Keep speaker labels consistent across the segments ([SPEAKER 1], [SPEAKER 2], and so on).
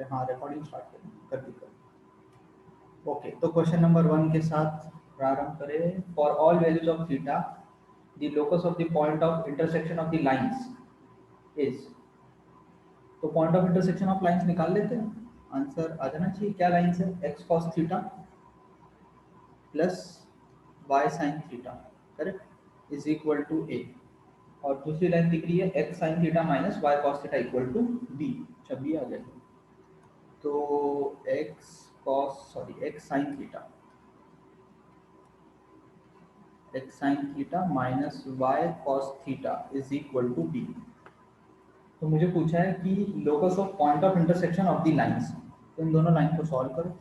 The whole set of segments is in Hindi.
[SPEAKER 1] पे। हाँ, रिकॉर्डिंग स्टार्ट कर दी। ओके, तो क्वेश्चन नंबर 1 के साथ प्रारंभ करें। For all values of theta the locus of the point of intersection of the lines is. तो point of intersection of lines निकाल लेते हैं, आंसर आ जाना चाहिए। क्या लाइंस है? X cos theta plus y sine theta, correct, is equal to a. और दूसरी लाइन दिख रही है x sine theta minus y cos theta equal to b. अच्छा, बी आ जाएगी। तो x sine theta, x sine theta minus y cos theta is equal to b. तो मुझे पूछा है कि locus of point of intersection of the lines. तो इन दोनों लाइन को सॉल्व करो।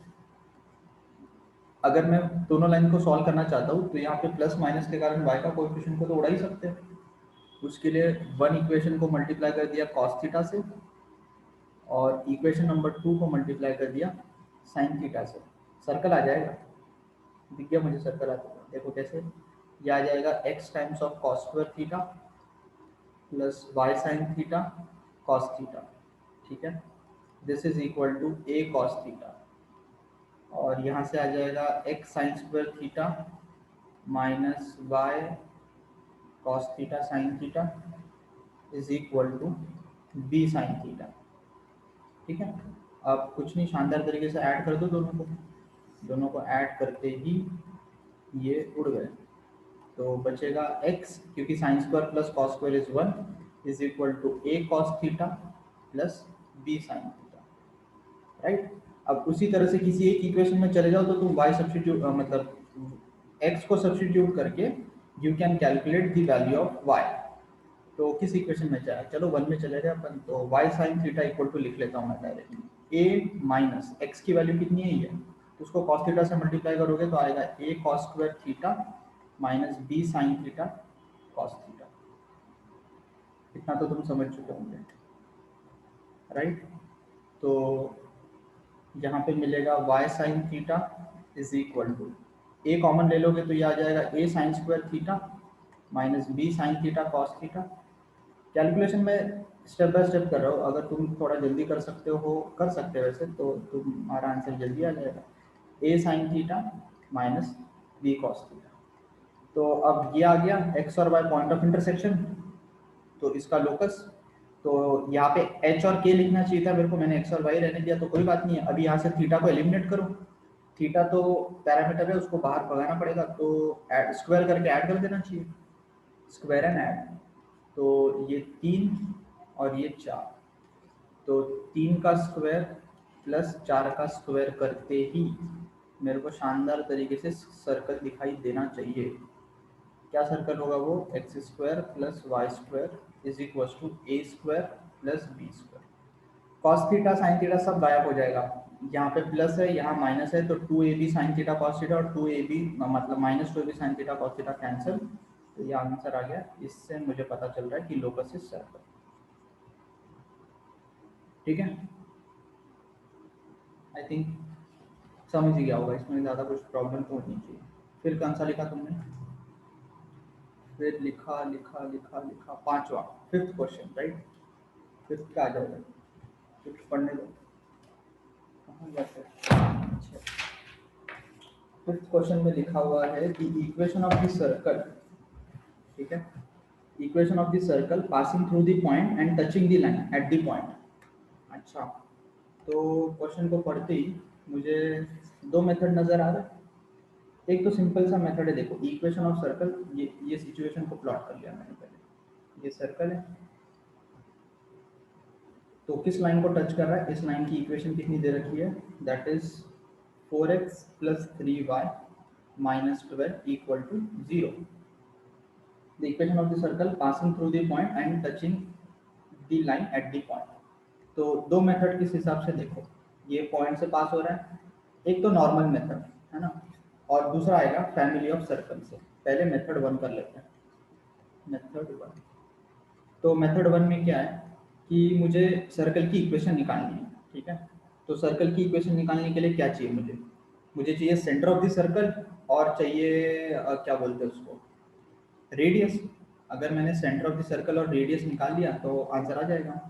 [SPEAKER 1] अगर मैं दोनों लाइन को सॉल्व करना चाहता हूँ तो यहाँ पे प्लस माइनस के कारण y का कोएफिशिएंट को तो उड़ा ही सकते हैं। उसके लिए वन इक्वेशन को मल्टीप्लाई कर दिया कॉस थीटा से और इक्वेशन नंबर 2 को मल्टीप्लाई कर दिया साइन थीटा से। सर्कल आ जाएगा, दिख गया मुझे सर्कल आता है। देखो कैसे, ये आ जाएगा x times of cos square theta plus y sine theta cos theta, ठीक है। This is equal to a cos theta, और यहाँ से आ जाएगा x sine square theta minus y cos theta sine theta is equal to b sine theta, ठीक है। अब कुछ नहीं, शानदार तरीके से ऐड कर दो दोनों को ऐड करते ही ये उड़ गए। तो बचेगा x, क्योंकि sine square plus cos square is 1, is equal to a cos theta plus b sine theta, right. अब उसी तरह से किसी एक इक्वेशन में चले जाओ तो तुम y सब्स्टिट्यूट मतलब x को सब्स्टिट्यूट करके you can calculate the value of y। तो किस इक्वेशन में जाए, चलो 1 में चले गए अपन। तो y sine theta equal to लिख लेता हूँ मैं डायरेक्टली। a माइनस x की वैल्यू कितनी है ये, तो उसको cos थीटा से मल्टीप्लाई करोगे तो आएगा a cos square theta minus b sine theta cos theta. इतना तो तुम समझ चुके होंगे, राइट। तो यहाँ पे मिलेगा y sine theta is equal to, a common ले लोगे तो ये आ जाएगा a sine square theta minus b sine theta cos theta. Calculation में स्टेप बाय स्टेप कर रहा हो, अगर तुम थोड़ा जल्दी कर सकते हो कर सकते हो वैसे, तो तुम्हारा आंसर जल्दी आ जाएगा। a sign theta minus b cos theta. तो अब ये आ गया x और y पॉइंट ऑफ इंटरसेक्शन, तो इसका लोकस। तो यहाँ पे h और k लिखना चाहिए था मेरे को, मैंने x और y रहने दिया, तो कोई बात नहीं है। अभी यहाँ से थीटा को एलिमिनेट करो, थीटा तो पैरामीटर है, उसको बाहर भगाना पड़ेगा, तो स्क्वायर करके ऐड कर देना चाहिए, स्क्वायर एंड ऐड। तो ये 3 और ये 4, तो 3 का स्क्वायर प्लस 4 का स्क्वायर करते ही मेरे को शानदार तरीके से सर्कल दिखाई देना चाहिए। क्या सर्कल होगा वो? X square plus Y square is equal to a square plus b square. Cos theta sine theta सब गायब हो जाएगा, यहाँ पे प्लस है यहाँ माइनस है, तो 2ab sign theta cos theta और 2ab मतलब minus 2ab sign theta cos theta cancel. तो ये आंसर आ गया। इससे मुझे पता चल रहा है कि लोकस इज सर्कल, ठीक है। आई थिंक समझ ही गया होगा, इसमें ज़्यादा कुछ प्रॉब्लम तो नहीं चाहिए। फिर कौन सा लिखा तुमने? फिर लिखा लिखा लिखा लिखा पांचवा, फिफ्थ क्वेश्चन, राइट। फिफ्थ का आ जाएगा, फिफ्थ पढ़ने दो, कहाँ जाते हैं? अच्छा, फिफ्थ क्वेश्चन में लिखा हुआ है कि इक्वेशन ऑफ द सर्कल, ठीक है, equation of the circle passing through the point and touching the line at the point. अच्छा, तो क्वेश्चन को पढ़ते ही मुझे दो मेथड नजर आ रहा है। एक तो सिंपल सा मेथड है, देखो इक्वेशन ऑफ सर्कल, ये सिचुएशन को प्लॉट कर लिया मैंने पहले। ये सर्कल है, तो किस लाइन को टच कर रहा है? इस लाइन की इक्वेशन कितनी दे रखी है? That is 4x plus 3y minus 12 equal to 0। The equation of the circle passing through the point and touching the line at the point. तो दो मेथड किस हिसाब से, देखो ये पॉइंट से पास हो रहा है, एक तो नॉर्मल मेथड है ना, और दूसरा आएगा फैमिली ऑफ सर्कल से। पहले मेथड 1 कर लेते हैं, मेथड 1। तो मेथड 1 में क्या है कि मुझे सर्कल की इक्वेशन निकालनी है, ठीक है। तो सर्कल की इक्वेशन निकालने के लिए क्या चाहिए मुझे चाहिए सेंटर ऑफ द सर्कल, और चाहिए क्या बोलते हैं उसको, रेडियस। अगर मैंने सेंटर ऑफ द सर्कल और रेडियस निकाल लिया तो आंसर आ जाएगा।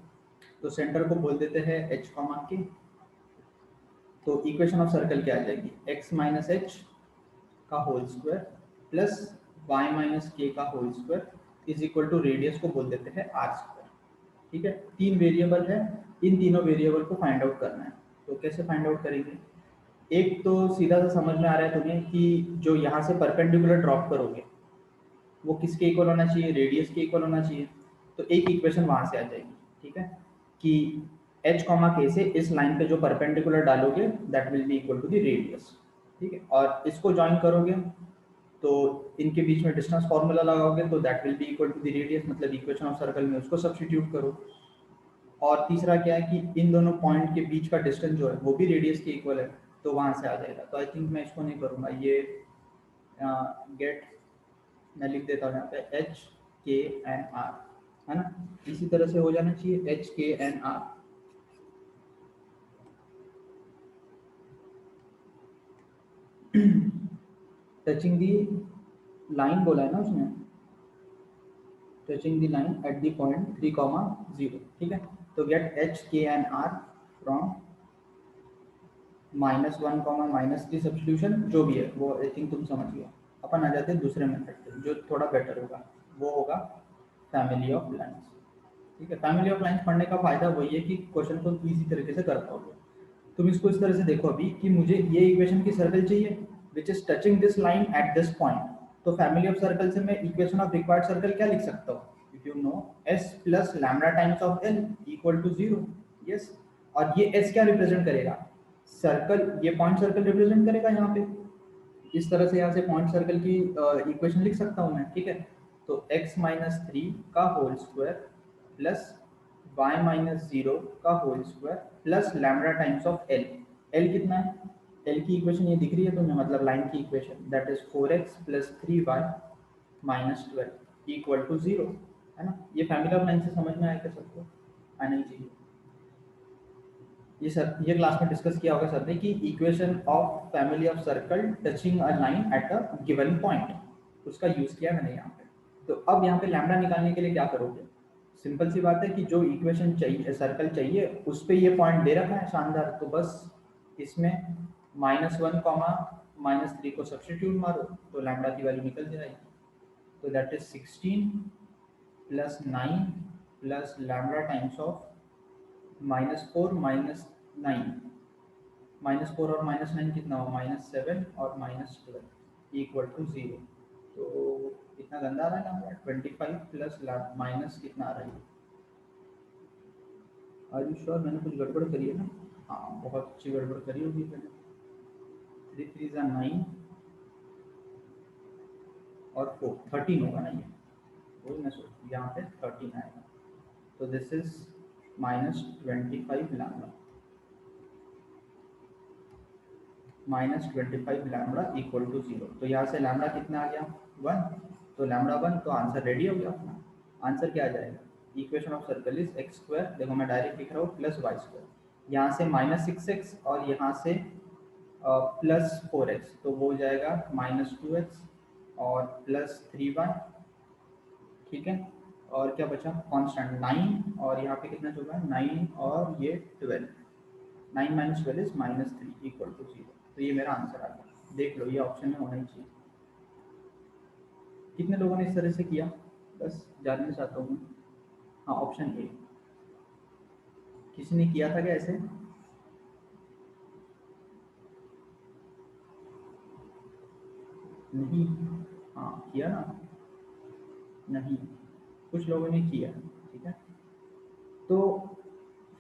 [SPEAKER 1] तो सेंटर को बोल देते हैं h, k तो इक्वेशन ऑफ सर्कल क्या आ जाएगी, x माइनस एच का whole square plus y minus k का whole square is equal to radius को बोल देते हैं आर स्क्वायर। ठीक है, तीन वेरिएबल है, इन तीनों वेरिएबल को फाइंड आउट करना है। तो कैसे फाइंड आउट करेंगे, एक तो सीधा सा समझ में आ रहा है तुम्हें कि जो यहाँ से परपेंडिकुलर ड्रॉप करोगे वो किसके इक्वल होना चाहिए, रेडियस के इक्वल होना चाहिए। तो एक इक्वेशन वहां से आ जाएगी, ठीक है, कि h कॉमा के से इस लाइन पे जो परपेंडिकुलर डालोगे that will be equal to the radius. ठीक है, और इसको ज्वाइन करोगे तो इनके बीच में डिस्टेंस फॉर्मूला लगाओगे तो that will be equal to the radius, मतलब इक्वेशन ऑफ सर्कल में उसको सब्स्टिट्यूट करो। और तीसरा क्या है कि इन दोनों पॉइंट के बीच का डिस्टेंस जो है वो भी रेडियस के इक्वल है, तो वहां से आ जाएगा। तो आई थिंक मैं इसको नहीं करूँगा, ये गेट मैं लिख देता हूँ यहाँ पे एच के एन आर, है ना, इसी तरह से हो जाना चाहिए एच के एन आर। टचिंग दी लाइन बोला है ना उसने, touching the line at the point 3,0। ठीक है, तो गेट एच के एन आर फ्रॉम -1, -3 सब्स्टिट्यूशन जो भी है वो आई थिंक तुम समझ गए। अपन आ जाते हैं दूसरे मेथड पे जो थोड़ा बेटर होगा, वो होगा फैमिली ऑफ लाइन्स। ठीक है, फैमिली ऑफ लाइन्स पढ़ने का फायदा वही है कि क्वेश्चन को इजी तरीके से कर पाओगे। तुम इसको इस तरह से देखो अभी कि मुझे ये इक्वेशन की सर्कल चाहिए which is touching this line at this point. तो फैमिली ऑफ सर्कल से मैं इक्वेशन ऑफ रिक्वायर्ड सर्कल क्या लिख सकता हूँ, if you know s plus lambda times of l equal to 0। Yes, और ये s क्या रिप्रेजेंट करेगा, सर्कल, ये पॉइंट सर्कल रिप्रेजेंट करेगा यहाँ पे। इस तरह से यहाँ से पॉइंट सर्कल की इक्वेशन लिख सकता हूँ मैं। ठीक है, तो x माइनस थ्री का whole square plus y minus zero का whole square plus lambda times of l। l कितना है, l की इक्वेशन ये दिख रही है तुम्हें, मतलब लाइन की equation that is 4x plus 3y minus 12 equal to 0, है ना। ये फैमिली ऑफ लाइन से समझ में आया क्या सबको, आना ही चाहिए। ये सर ये क्लास में डिस्कस किया होगा सर ने कि equation of family of circle touching a line at a given point, उसका यूज किया मैंने यहाँ पे। तो अब यहाँ पे लैम्डा निकालने के लिए क्या करोगे, सिंपल सी बात है कि जो इक्वेशन चाहिए, सर्कल चाहिए, उस पे ये पॉइंट दे रखा है शानदार, तो बस इसमें -1, -3 को सब्स्टिट्यूट मारो तो लैम्डा की वैल्यू निकल जाएगी। तो that is 16 plus 9 plus lambda times of -4 -9, -4 और -9 कितना हो, -7 और -12 इक्वल टू 0। तो कितना गंदा आ रहा है ना, 25 प्लस माइनस कितना आ रहा है, आर यू श्योर मैंने कुछ गड़बड़ करी है ना, हाँ बहुत अच्छी गड़बड़ करी होगी मैंने। 3 3 ज़ा 9 और 4 13 होगा ना ये, वही मैं सोच यहाँ पे 13 आएगा। तो this is -25 lambda, -25 lambda equal to 0। तो यहाँ से लैम्डा कितना आ गया, 1, तो लैम्डा 1, तो आंसर रेडी हो गया अपना। आंसर क्या आ जाएगा, equation of circle is x square, देखो मैं डायरेक्ट लिख रहा हूँ, प्लस वाई स्क्वायर, यहाँ से -6x और यहाँ से प्लस 4x, तो वो हो जाएगा -2x और प्लस 3y। ठीक है, और क्या बचा, कांस्टेंट 9, और यहाँ पे कितना चल रहा है 9 और ये 12, 9 माइनस 12 इज -3 इक्वल टू 0। तो ये मेरा आंसर आ गया, देख लो ये ऑप्शन में होना ही चाहिए। कितने लोगों ने इस तरह से किया, बस जानना चाहता हूँ। हाँ, ऑप्शन ए, किसी ने किया था क्या ऐसे, नहीं, हाँ किया ना, नहीं, कुछ लोगों ने किया। ठीक है, तो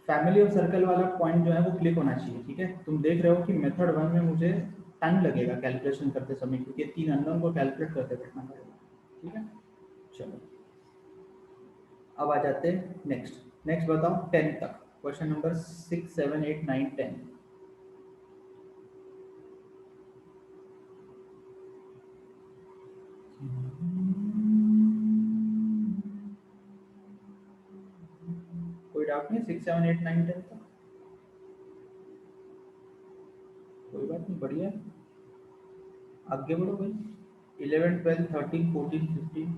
[SPEAKER 1] फैमिली ऑफ सर्कल वाला पॉइंट जो है वो क्लिक होना चाहिए। ठीक है, तुम देख रहे हो कि मेथड 1 में मुझे टाइम लगेगा कैलकुलेशन करते समय, क्योंकि 3 अननोन को कैलकुलेट करते बैठना पड़ेगा। ठीक है, चलो अब आ जाते हैं नेक्स्ट। नेक्स्ट बताओ 10 तक, क्वेश्चन नंबर 6 7 8 9 10। कोई डाउट नहीं, 6 7 8 9 10 तक, कोई बात नहीं, बढ़िया है, आगे बढ़ो भाई। 11 12 13 14 15,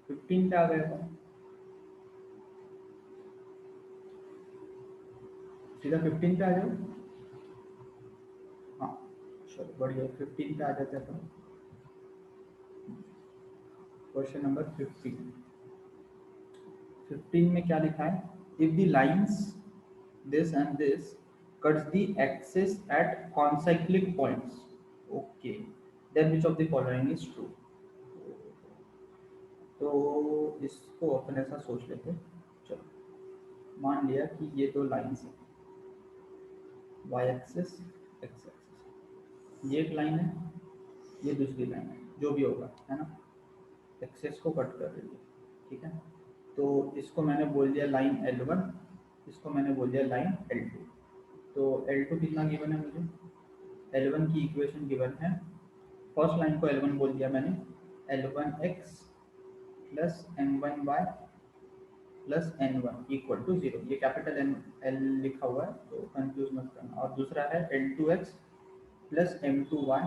[SPEAKER 1] 15 पे आ गया था, सीधा 15 पे आ जाओ। चलो बढ़िया, 15 पे आ जाते हैं अपन। क्वेश्चन नंबर 15 में क्या लिखा है? If the lines this and this cuts the axis at concyclic points, okay, then which of the following is true? तो इसको अपन ऐसा सोच लेते हैं। चलो, मान लिया कि ये दो लाइंस हैं, y एक्सिस x एक्सिस, ये एक लाइन है, ये दूसरी लाइन है, जो भी होगा, है ना, एक्सेस को कट कर रही है, ठीक है। तो इसको मैंने बोल दिया लाइन L1, इसको मैंने बोल दिया लाइन L2। तो L2 कितना गिवन है मुझे? L1 की इक्वेशन गिवन है, फर्स्ट लाइन को L1 बोल दिया मैंने, L1x plus M1y plus N1 equal to 0। ये कैपिटल L लिखा हुआ है तो कंफ्यूज मत करना। और दूसरा है L2x plus M2y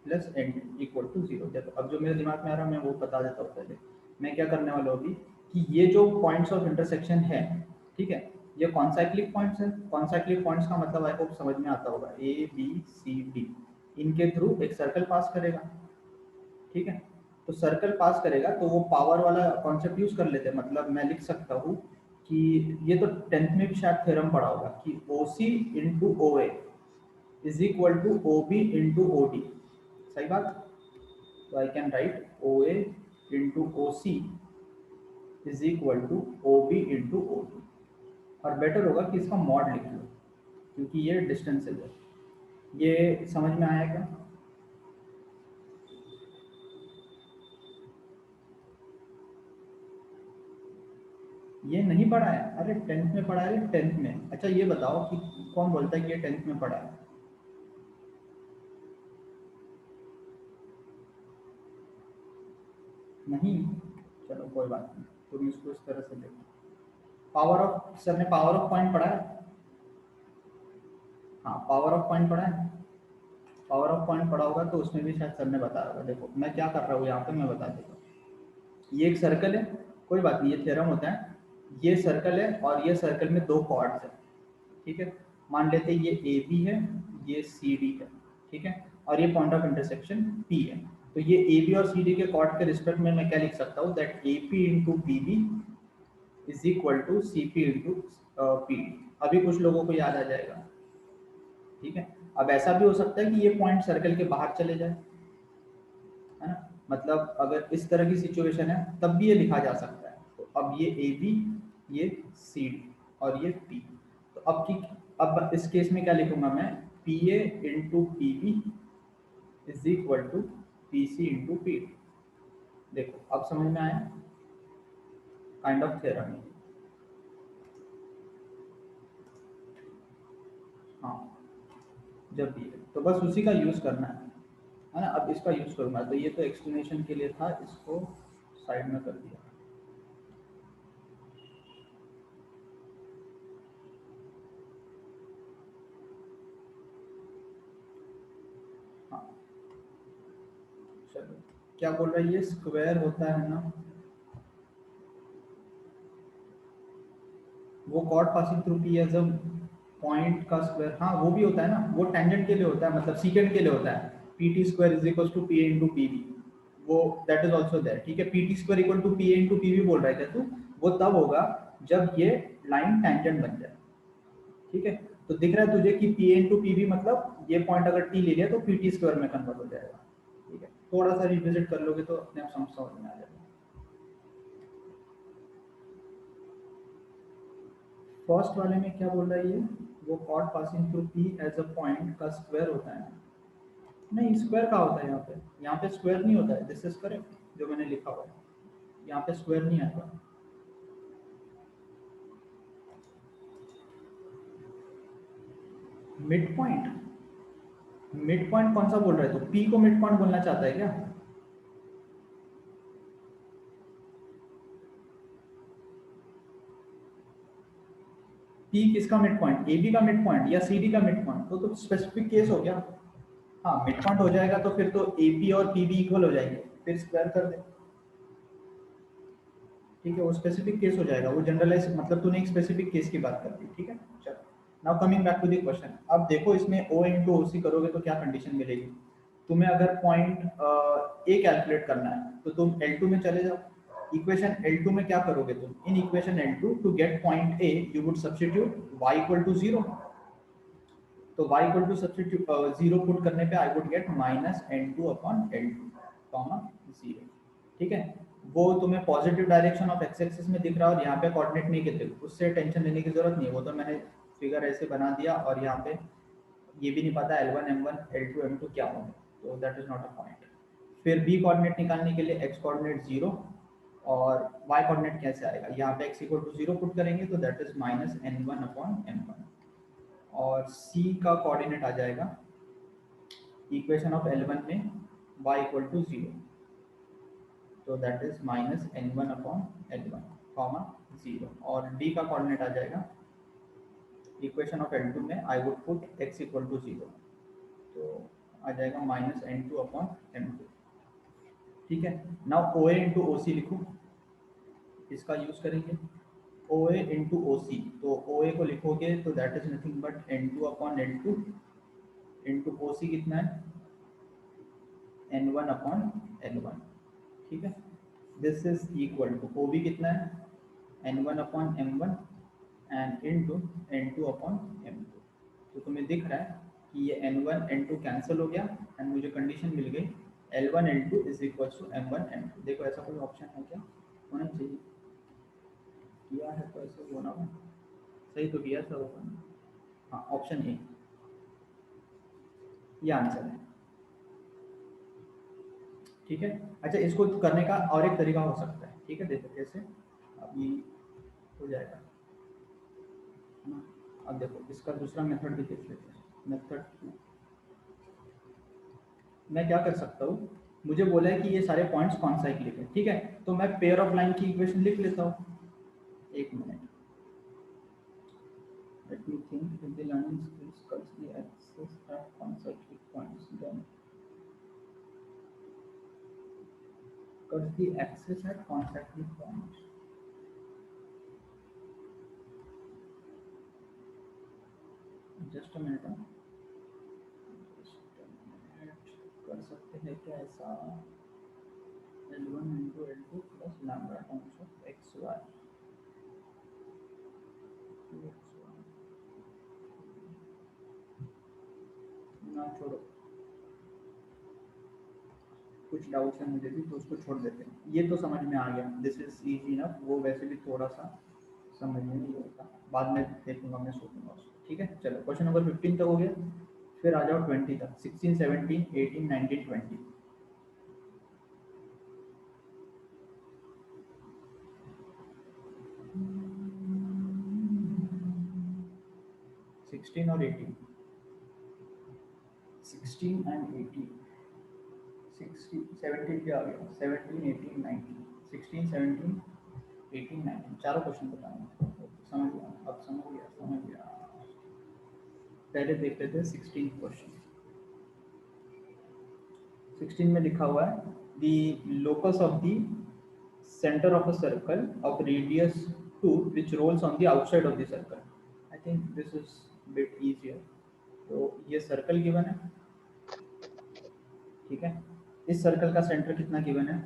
[SPEAKER 1] plus N2 equal to 0। देखो अब जो मेरे दिमाग में आ रहा है मैं वो बता देता हूँ पहले। मैं क्या करने वाला हूँ अभी कि ये जो पॉइंट्स ऑफ इंटरसेक्शन है, ठीक है, ये कॉन्साइक्लिक पॉइंट्स है। कॉन्साइक्लिक पॉइंट्स का मतलब आई होप समझ में आता होगा, A B C D, इनके थ्रू एक सर्कल पास करेगा, ठीक है। तो सर्कल पास करेगा तो वो पावर वाला कॉन्सेप्ट यूज कर लेते हैं। मतलब मैं लिख सकता हूँ कि ये तो 10th में भी शायद थ्योरम पढ़ा होगा कि OC into OA is equal to OB into OD, सही बात। तो I can write OA into OC is equal to OB into OD। और बेटर होगा कि इसका मॉड लिख लो क्योंकि ये डिस्टेंसेज है। ये समझ में आया क्या? ये नहीं पढ़ा है? अरे 10th में पढ़ा है, 10th में। अच्छा ये बताओ कि कौन बोलता है कि ये 10th में पढ़ा है? नहीं, चलो कोई बात नहीं, तुम इसको इस तरह से देखो। पावर ऑफ, सर ने पावर ऑफ पॉइंट पढ़ा है? हाँ पावर ऑफ पॉइंट पढ़ा है। पावर ऑफ पॉइंट पढ़ा होगा तो उसमें भी शायद सर ने बताया होगा। देखो मैं क्या कर रहा हूँ यहाँ पे, मैं बता देता हूँ। ये एक सर्कल है, कोई बात नहीं, ये थ्योरम होता है। ये सर्कल है और ये सर्कल में दो कॉर्ड्स है, ठीक है। मान लेते हैं ये ए बी है, ये सी डी है, ठीक है, और ये पॉइंट ऑफ इंटरसेक्शन पी है। तो ये ए बी और सी डी के कॉर्ड के रिस्पेक्ट में मैं क्या लिख सकता हूँ, that A P into P B is equal to C P into P D. अभी कुछ लोगों को याद आ जाएगा, ठीक है। अब ऐसा भी हो सकता है कि ये पॉइंट सर्कल के बाहर चले जाए, है ना। मतलब अगर इस तरह की सिचुएशन है तब भी ये लिखा जा सकता है। तो अब ये ए बी, ये सी डी और ये पी। तो अब इस केस में क्या लिखूंगा मैं, P A into P B is equal to P C into P D. देखो अब समझ में आया, काइंड ऑफ थ्योरम है। हाँ जब भी है तो बस उसी का यूज करना है ना। अब इसका यूज करूंगा तो ये तो एक्सप्लेनेशन के लिए था, इसको साइड में कर दिया। हाँ चलो, क्या बोल रहा है, ये स्क्वायर होता है ना, वो chord passing through P as a point का स्क्वायर, हाँ वो भी होता है ना, वो टेंजेंट के लिए होता है, मतलब सीकेंड के लिए होता है। P T square is equal to P A into P B, वो दैट इज ऑल्सो देयर, ठीक है। P T square equal to P A into P B बोल रहा है क्या तू? वो तब होगा जब ये लाइन टेंजेंट बन जाए, ठीक है। तो दिख रहा है तुझे कि P A into P B मतलब ये पॉइंट अगर टी ले लिया तो पी टी स्क्वायर में कन्वर्ट हो जाएगा, ठीक है। थोड़ा सा रिविजिट कर लोगे तो अपने आप समझ में आ जाएगा। फर्स्ट वाले में क्या बोल रहा है ये, वो chord passing through P as a point का स्क्वायर होता है। नहीं स्क्वायर का होता है यहाँ पे, यहाँ पे स्क्वायर नहीं होता है, दिस इज करेक्ट जो मैंने लिखा हुआ है, यहाँ पे स्क्वायर नहीं आएगा। मिड पॉइंट, मिड पॉइंट कौन सा बोल रहा है तो पी को मिड पॉइंट बोलना चाहता है क्या? पी किसका मिड पॉइंट, ए बी का मिड पॉइंट या सी डी का मिड पॉइंट? तो स्पेसिफिक केस हो गया। हाँ मिड पॉइंट हो जाएगा तो फिर तो ए पी और पी बी इक्वल हो जाएंगे, फिर स्क्वायर कर दे, ठीक है। वो स्पेसिफिक केस हो जाएगा, वो जनरलाइज, मतलब तूने एक स्पेसिफिक केस की बात कर दी, ठीक है। चल now coming back to the question, अब देखो इसमें O इंटू ओ सी करोगे तो क्या कंडीशन मिलेगी। तुम्हें अगर पॉइंट ए कैलकुलेट करना है तो तुम L2 में चले जाओ। इक्वेशन L2 में क्या करोगे तुम, in equation L2 to get point A you would substitute y equal to 0। तो y equal to substitute 0 put करने पे I would get minus n2 upon L2 comma 0। ठीक है, वो तुम्हें positive direction of x axis में दिख रहा है और यहाँ पे कोऑर्डिनेट नहीं कहते, उससे टेंशन लेने की जरूरत नहीं है, वो तो मैंने फिगर ऐसे बना दिया और यहाँ पे ये भी नहीं पता L1 M1 L2 M2 क्या होंगे, तो that is not a point. फिर बी कोऑर्डिनेट निकालने के लिए एक्स कोऑर्डिनेट 0 और वाई कोऑर्डिनेट कैसे आएगा, यहाँ पे x इक्वल टू 0 पुट करेंगे तो that is minus n1 upon m1 और c का कोऑर्डिनेट आ जाएगा इक्वेशन ऑफ L1 में y इक्वल टू 0, तो that is minus n1 upon L1 comma 0 और d का कोऑर्डिनेट आ जाएगा इक्वेशन ऑफ L2 में I would put x equal to 0, तो आ जाएगा माइनस n2 अपॉन m2। ठीक है, नाउ OA इंटू ओ सी लिखो, इसका यूज करेंगे OA इंटू ओ सी, तो OA को लिखोगे तो that is nothing but n2 upon L2 into O C कितना है n1 अपॉन L1। ठीक है, this is equal to OB कितना है n1 upon m1 and into n2 upon m2। तो तुम्हें दिख रहा है कि ये n1 n2 कैंसिल हो गया एंड मुझे कंडीशन मिल गई L1 L2 is equal to m1 m2। देखो ऐसा कोई ऑप्शन है क्या, होना चाहिए, किया है तो ऐसे होना हो, सही तो किया सर होगा। हाँ ऑप्शन ए ये आंसर है। ठीक है, अच्छा इसको करने का और एक तरीका हो सकता है, ठीक है देखो कैसे, अभी हो जाएगा ना। अब देखो इसका दूसरा मेथड भी देख लेते हैं, मेथड मैं क्या कर सकता हूँ, मुझे बोला है कि ये सारे पॉइंट्स कौन साइक्लिक है, ठीक है, तो मैं पेयर ऑफ लाइन की इक्वेशन लिख लेता हूँ। एक minute, let me think if the line is cuts the axis at concentric points, then cuts the axis at concentric points। Just a minute, कर सकते हैं क्या ऐसा, L1 into L2 plus lambda times of xy, ना छोड़ो, कुछ डाउट्स हैं मुझे भी तो उसको छोड़ देते हैं, ये तो समझ में आ गया, दिस इज इजी इनफ, वो वैसे भी थोड़ा सा समझ में नहीं होता, बाद में देखूंगा मैं सोचूंगा उसको। ठीक है, चलो क्वेश्चन नंबर 15 तक हो गया, फिर आ जाओ 20 तक, 16 17 18 19 20। 16 और 18, 16 एंड 18, 16 17 क्या आ गया, 17 18 19, 16 17 18 19, चारों क्वेश्चन बताएंगे। समझ गया, अब समझ गया समझ गया। पहले देख लेते हैं 16 क्वेश्चन। 16 में लिखा हुआ है the locus of the centre of a circle of radius 2 which rolls on the outside of the circle। I think this is bit easier। तो ये सर्कल गिवन है, ठीक है, इस सर्कल का सेंटर कितना गिवन है,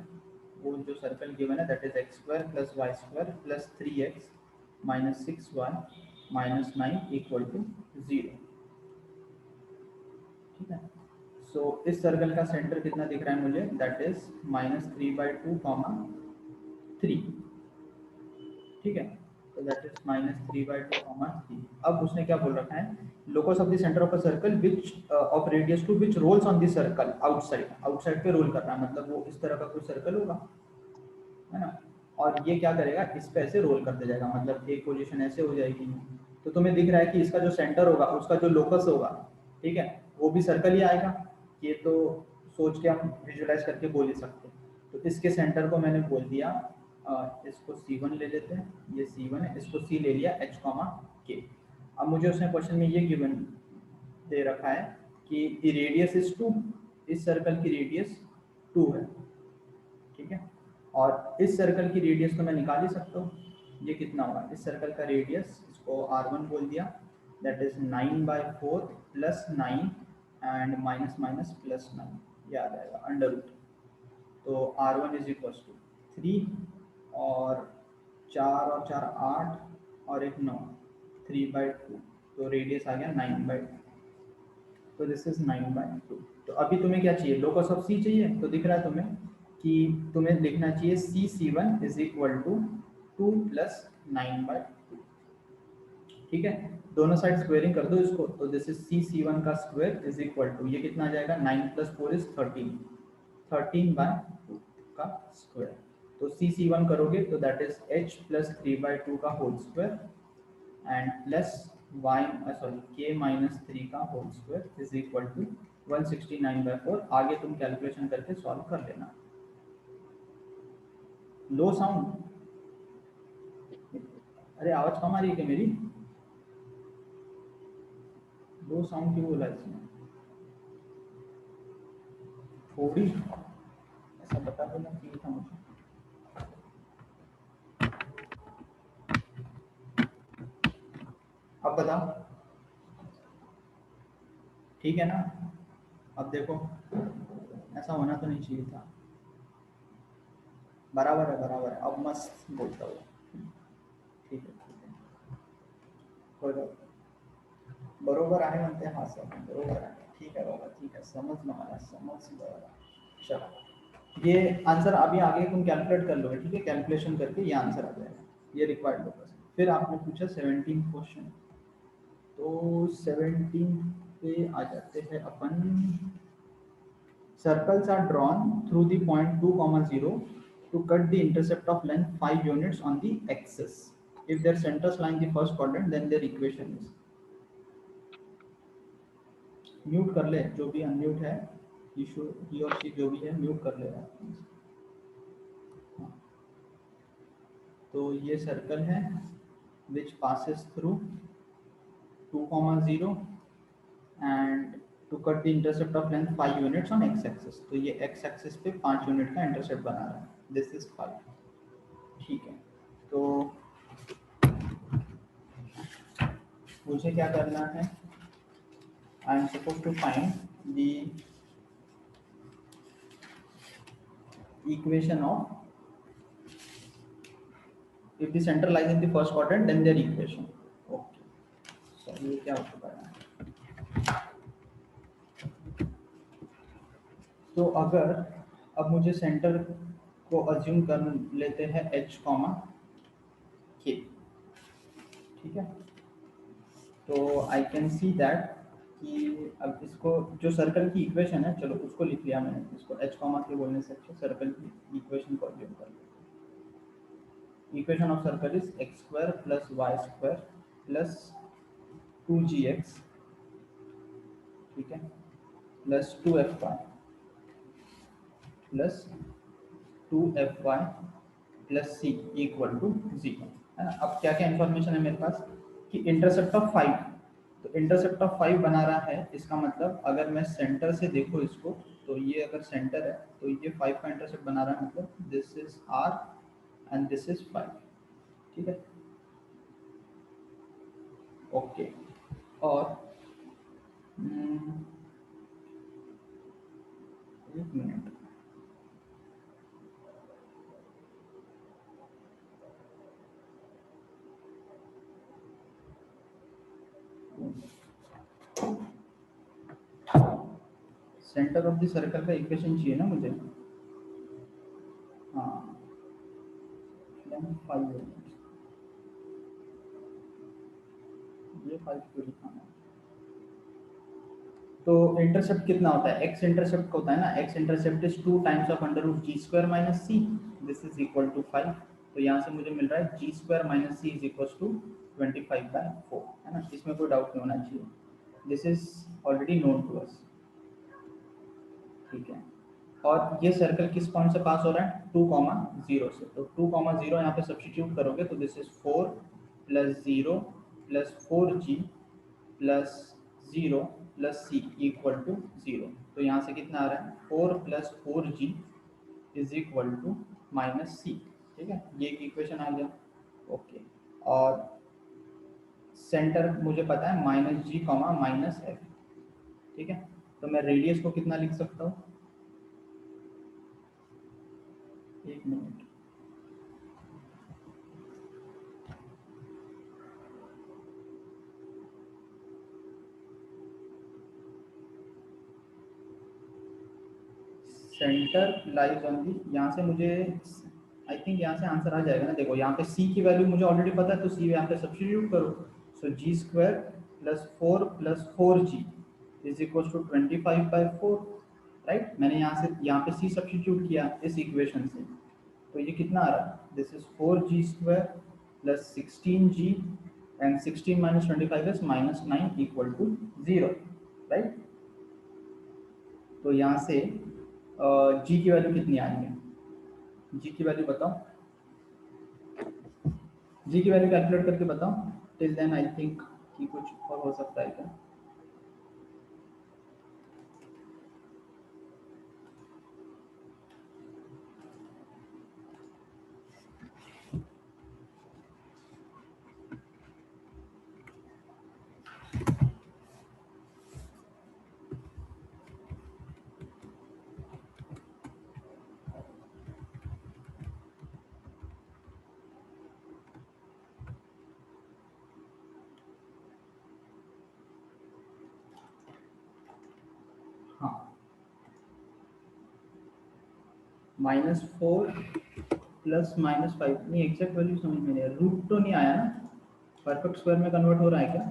[SPEAKER 1] वो जो सर्कल गिवन है that is x square plus Y square plus 3x minus 6y minus 9 equal to 0। ठीक है, सो इस सर्कल का सेंटर कितना दिख रहा है मुझे, दैट इज -3/2 कॉमा 3। ठीक है, तो दैट इज -3/2 कॉमा 3। अब उसने क्या बोल रखा है, locus of the centre of a circle which of radius 2 which rolls on the circle outside, outside पे रोल कर रहा है, मतलब वो इस तरह का कोई सर्कल होगा, है ना, और ये क्या करेगा, इस पे ऐसे रोल करते जाएगा, मतलब एक पोजीशन ऐसे हो जाएगी। तो तुम्हें दिख रहा है कि इसका जो सेंटर होगा उसका जो लोकस होगा, ठीक है, वो भी सर्कल ही आएगा, ये तो सोच के हम विजुलाइज करके बोल ही सकते हैं। तो इसके सेंटर को मैंने बोल दिया, इसको C1 ले लेते हैं, ये C1 है, इसको C ले लिया h k। अब मुझे उसने क्वेश्चन में ये गिवन दे रखा है कि द रेडियस इज 2, इस सर्कल की रेडियस 2 है, ठीक है, और इस सर्कल की रेडियस तो मैं निकाल ही सकता हूँ, ये कितना होगा, इस सर्कल का रेडियस, इसको R1 बोल दिया, that is 9/4 plus 9 and minus minus plus 9, ये आ जाएगा अंडर रूट। तो R1 इज इक्वल टू 3 और 4 और 4 8 और एक 9, 3/2, तो रेडियस आ गया 9/2। तो दिस इज 9/2। तो अभी तुम्हें क्या चाहिए, लोकस ऑफ सी चाहिए। तो दिख रहा है तुम्हें कि तुम्हें लिखना चाहिए C1 is equal to 2 plus 9/2। ठीक है, दोनों साइड स्क्वेयरिंग कर दो इसको। तो दिस इज C1 का स्क्वायर इज इक्वल टू, ये कितना आ जाएगा, 9 प्लस 4 इज 13, 13/2 का स्क्वायर। तो C1 करोगे तो दैट इज h प्लस 3/2 का whole square and plus k minus 3 का whole square is equal to 169/4। आगे तुम कैलकुलेशन करके सॉल्व कर लेना। लो साउंड, अरे आवाज कम आ रही है क्या मेरी? लो साउंड क्यों बोला इसमें? थोड़ी ऐसा बता देना चाहिए था मुझे। अब बताओ, ठीक है ना? अब देखो, ऐसा होना तो नहीं चाहिए था। बराबर है, बराबर है, अब मस्त बोलता हूँ। ठीक है, ठीक है, कोई बात नहीं। बरोबर आहे म्हणते, हाँ सर बरोबर आहे, ठीक है बाबा, ठीक है, समझ मला, समझ बरोबर। चलो, ये आंसर अभी आगे तुम कैलकुलेट कर लोगे, ठीक है? कैलकुलेशन करके ये आंसर आ जाएगा, ये रिक्वायर्ड लोकस। फिर आपने पूछा 17 क्वेश्चन, तो 17 पे आ जाते हैं अपन। Circles are drawn through the point 2, 0 to cut the intercept of length 5 units on the axis. If their centers lie in the first quadrant, then their equation is. Mute कर ले, जो भी अनम्यूट है, ही और शी जो भी है म्यूट कर ले। तो ये सर्कल है which passes through 2, 0 and to cut the intercept of length 5 units on x axis। तो ये x axis पे 5 यूनिट का इंटरसेप्ट बना रहा है, दिस इज 5। ठीक है, तो मुझे क्या करना है, I am suppose to find the equation of, if the centre lies in the first quadrant then their equation. Okay, so ये क्या हो चुका है? तो अगर अब मुझे सेंटर को अज्यूम कर लेते हैं h, k, ठीक है? तो आई कैन सी दैट कि अब इसको, जो सर्कल की इक्वेशन है, चलो उसको लिख लिया मैंने, इसको h, के बोलने से अच्छा सर्कल की इक्वेशन को अज्यूम कर लेते हैं। Equation of circle is x square plus y square plus 2gx, ठीक है, plus 2fy plus 2fy plus c equal to 0, है ना? अब क्या क्या इन्फॉर्मेशन है मेरे पास कि इंटरसेप्ट ऑफ 5, तो इंटरसेप्ट ऑफ 5 बना रहा है, इसका मतलब अगर मैं सेंटर से देखो इसको, तो ये अगर सेंटर है तो ये 5 का इंटरसेप्ट बना रहा है, मतलब this is r and this is 5, ठीक है? ओके, और एक minute, centre of the circle का इक्वेशन चाहिए ना मुझे। हाँ, 5 ये 5 क्यों लिखाना है? तो इंटरसेप्ट कितना होता है, एक्स इंटरसेप्ट होता है ना, x intercept is 2 times of under root g square minus c, this is equal to 5। तो यहाँ से मुझे मिल रहा है g square minus c is equal to 25/4, है ना? इसमें कोई डाउट नहीं होना चाहिए, this is already known to us, ठीक है? और ये सर्कल किस पॉइंट से पास हो रहा है, 2, 0 से, तो 2, 0 यहाँ पे सब्सटीट्यूट करोगे तो this is 4 plus 0 plus 4g plus 0 plus C equal to 0। तो यहाँ से कितना आ रहा है, 4 plus 4g is equal to minus c, ठीक है? ये एक इक्वेशन आ गया। ओके, और सेंटर मुझे पता है माइनस जी कॉमा माइनस एफ, ठीक है। तो मैं रेडियस को कितना लिख सकता हूँ, एक minute, centre lies on the, यहाँ से मुझे आई थिंक यहाँ से आंसर आ जाएगा ना। देखो यहाँ पे c की वैल्यू मुझे ऑलरेडी पता है, तो c यहाँ पे सब्स्टिट्यूट करो। So g square plus four g is equal to 25/4, right. मैंने यहाँ पे c सब्स्टिट्यूट किया इस इक्वेशन से, तो ये कितना आ रहा है, this is 4g² plus 16g and 16 minus 25 is -9 equal to 0, right. तो यहाँ से जी की वैल्यू कितनी आ रही है, जी की वैल्यू बताओ, जी की वैल्यू कैलकुलेट करके बताओ। टिल देन आई थिंक कि कुछ और हो सकता है क्या। हाँ, -4 प्लस -5, नहीं एग्जैक्ट वैल्यू समझ में नहीं आया, रूट तो नहीं आया ना, परफेक्ट स्क्वायर में कन्वर्ट हो रहा है क्या।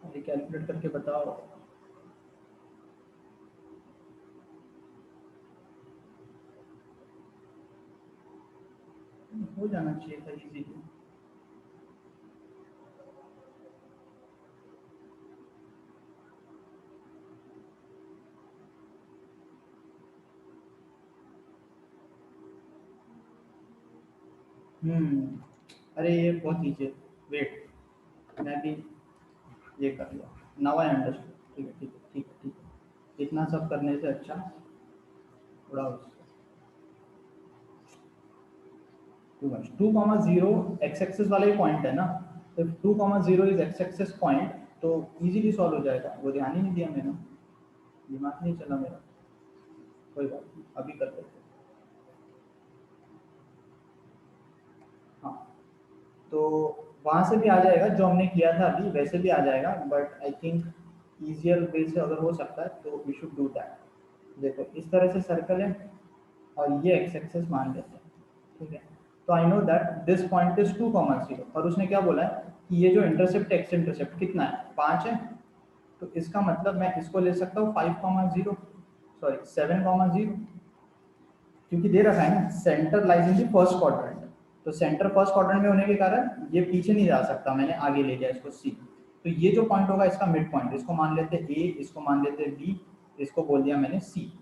[SPEAKER 1] अरे कैलकुलेट करके बताओ। हो जाना चाहिए था इजीली। अरे ये बहुत ईजी है, वेट, मैं भी ये कर लिया, नाउ आई अंडरस्टैंड। ठीक है ठीक है ठीक है ठीक है, इतना सब करने से अच्छा थोड़ा 2,0 एक्स एक्सेस वाला ही पॉइंट है ना, तो 2,0 इज एक्स एक्सेस पॉइंट, तो इजीली सॉल्व हो जाएगा। वो ध्यान ही नहीं दिया मैंने, दिमाग नहीं चला मेरा, कोई बात नहीं, अभी कर लेते हैं। हाँ, तो वहाँ से भी आ जाएगा, जो हमने किया था अभी वैसे भी आ जाएगा, बट आई थिंक ईजियर वे से अगर हो सकता है तो वी शुड डू दैट। देखो इस तरह से सर्कल है और ये एक्स एक्सेस मान लेते हैं, ठीक है। तो I know that this point is 2,0 और उसने क्या बोला है कि ये जो इंटरसेप्ट एक्स इंटरसेप्ट कितना है, 5 है। तो इसका मतलब मैं इसको ले सकता हूँ 5,0, सॉरी 7,0, क्योंकि दे रखा है ना centre lies in the first quadrant, तो सेंटर फर्स्ट क्वाड्रेंट में होने के कारण ये पीछे नहीं जा सकता, मैंने आगे ले गया इसको सी। तो ये जो पॉइंट होगा इसका मिड पॉइंट, इसको मान लेते ए, इसको मान लेते बी, इसको बोल दिया मैंने सी।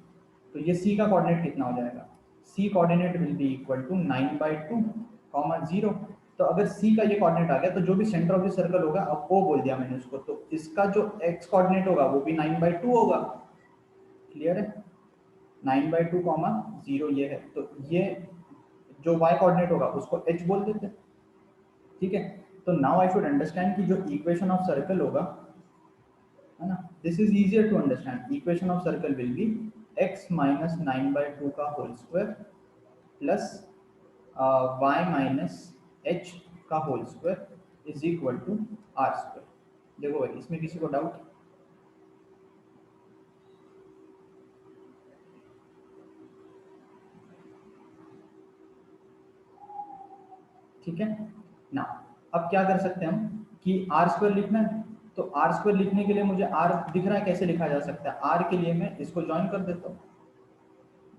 [SPEAKER 1] तो ये सी का कोऑर्डिनेट कितना हो जाएगा, c coordinate will be equal to 9/2, 0। तो अगर सी का ये कोऑर्डिनेट आ गया तो जो भी सेंटर ऑफ द सर्कल होगा, अब वो बोल दिया मैंने उसको, तो इसका जो एक्स कोऑर्डिनेट होगा वो भी 9/2 होगा। क्लियर है, 9/2, 0 ये है, तो ये जो y कोऑर्डिनेट होगा उसको h बोल देते हैं, ठीक है। तो नाउ आई शुड अंडरस्टैंड कि जो इक्वेशन ऑफ सर्कल होगा, है ना, this is easier to understand. Equation of circle will be x minus 9/2 का whole square plus y minus h का whole square is equal to r square. देखो भाई, इसमें किसी को डाउट, ठीक है ना। अब क्या कर सकते हैं हम कि आर स्क्वायर लिखना है, तो आर स्क्वायर लिखने के लिए मुझे आर दिख रहा है, कैसे लिखा जा सकता है, आर के लिए मैं इसको ज्वाइन कर देता हूँ,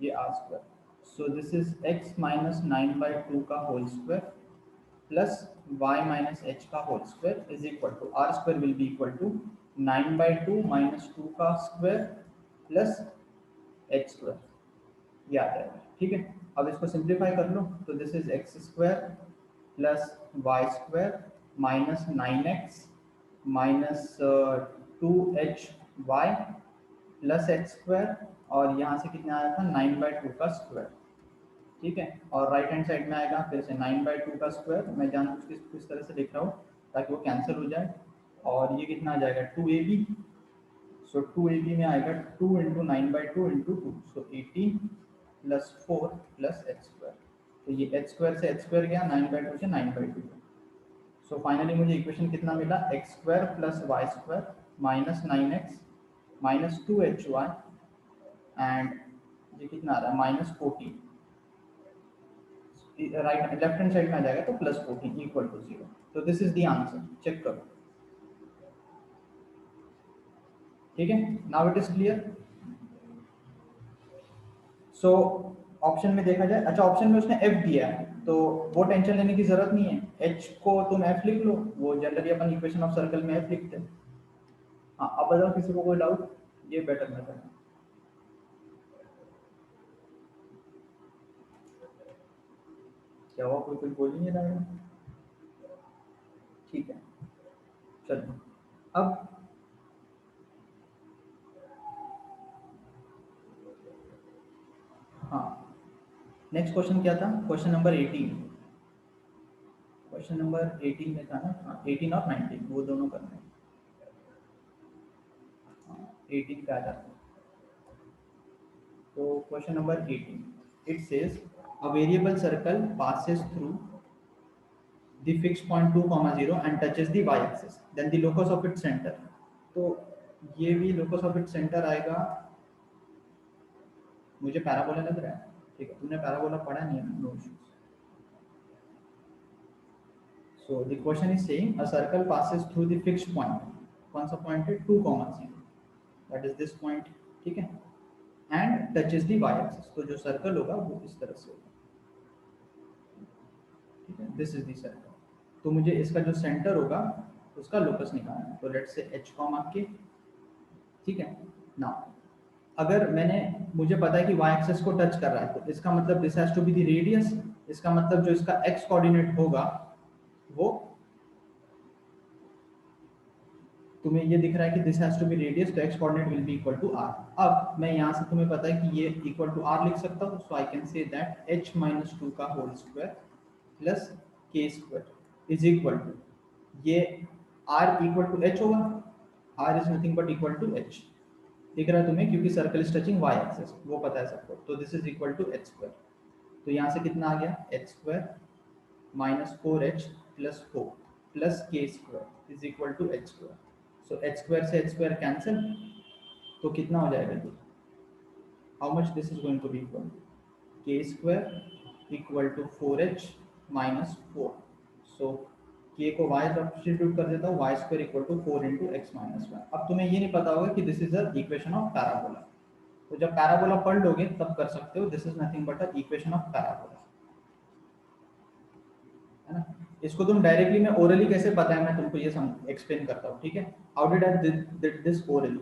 [SPEAKER 1] ये r square. So this is x minus 9/2 का whole square plus y minus h का whole square is equal to r square will be equal to 9/2 minus 2 का स्क्वायर प्लस h स्क्वायर, ये आ जाएगा, ठीक है। अब इसको सिंप्लीफाई कर लो, तो this is x square plus Y square minus 9x minus 2hy plus x square, और यहाँ से कितना आया था 9/2 का स्क्वायर, ठीक है। और राइट हैंड साइड में आएगा फिर से 9/2 का स्क्वायर, मैं जानबूझ के किस तरह से लिख रहा हूँ ताकि वो कैंसिल हो जाए, और ये कितना आ जाएगा 2ab, सो 2ab में आएगा 2 × 9/2 × 2, सो 18 + 4 + x स्क्वायर, तो ये h स्क्वायर से h स्क्वायर गया, 9/2 से 9/2, सो फाइनली मुझे इक्वेशन कितना मिला, x square + y square minus 9x minus 2hy, and ये कितना आ रहा है -14, राइट लेफ्ट हैंड साइड में आ जाएगा तो +14 = 0। तो this is the answer, check करो, ठीक है। Now it is clear. So option में देखा जाए, अच्छा ऑप्शन में उसने f दिया है तो वो टेंशन लेने की जरूरत नहीं है, h को तुम f लिख लो, वो generally upon equation of circle में f लिखते हैं। हाँ अब बताओ किसी को कोई डाउट, ये बेटर मेथड है। क्या हुआ, कोई बोल ही नहीं रहा है, ठीक है चलो। अब हाँ नेक्स्ट क्वेश्चन क्या था, क्वेश्चन नंबर 18, क्वेश्चन नंबर 18 में था ना, हाँ 18 और 19 वो दोनों करना है। हाँ 18 पे आ जाता है, तो question number 18 it says a variable circle passes through the fixed point 2, 0 and touches the y axis, then the locus of its center, तो ये भी locus of its center आएगा, मुझे पैराबोला लग रहा है, ठीक है तुमने पैराबोला पढ़ा नहीं है, no issues. So the question is saying a circle passes through the fixed point, कौन सा पॉइंट है 2, 0, that is this point, ठीक है, and touches the y axis, तो जो सर्कल होगा वो इस तरह से होगा, ठीक है, दिस इज द सर्कल। तो मुझे इसका जो सेंटर होगा उसका लोकस निकालना है, तो लेट्स से h, k, ठीक है ना। अगर मुझे पता है कि y एक्सिस को टच कर रहा है तो इसका मतलब this has to be the radius, इसका मतलब जो इसका x कोऑर्डिनेट होगा वो, तुम्हें ये दिख रहा है कि this has to be radius, तो x coordinate will be equal to r। अब मैं यहाँ से तुम्हें पता है कि ये इक्वल टू r लिख सकता हूँ, so I can say that h - 2 का whole square plus k square is equal to, ये r इक्वल टू h होगा, r is nothing but equal to h, दिख रहा है तुम्हें क्योंकि circle is touching y axis, वो पता है सबको, तो this is equal to h square, तो यहाँ से कितना आ गया h square minus 4h plus 4 plus k square is equal to h square, so h square से h स्क्वायर कैंसिल, तो कितना हो जाएगा ये, how much this is going to be equal, k square equal to 4h minus 4, so k को y सब्स्टिट्यूट कर देता हूँ, y square equal to 4 × x - 1। अब तुम्हें ये नहीं पता होगा कि this is the equation of parabola, तो जब पैराबोला पढ़ लोगे तब कर सकते हो, this is nothing but a equation of parabola, है ना। इसको तुम डायरेक्टली मैं ओरली कैसे पता है मैं तुमको ये एक्सप्लेन करता हूँ, ठीक है। How did I did this orally,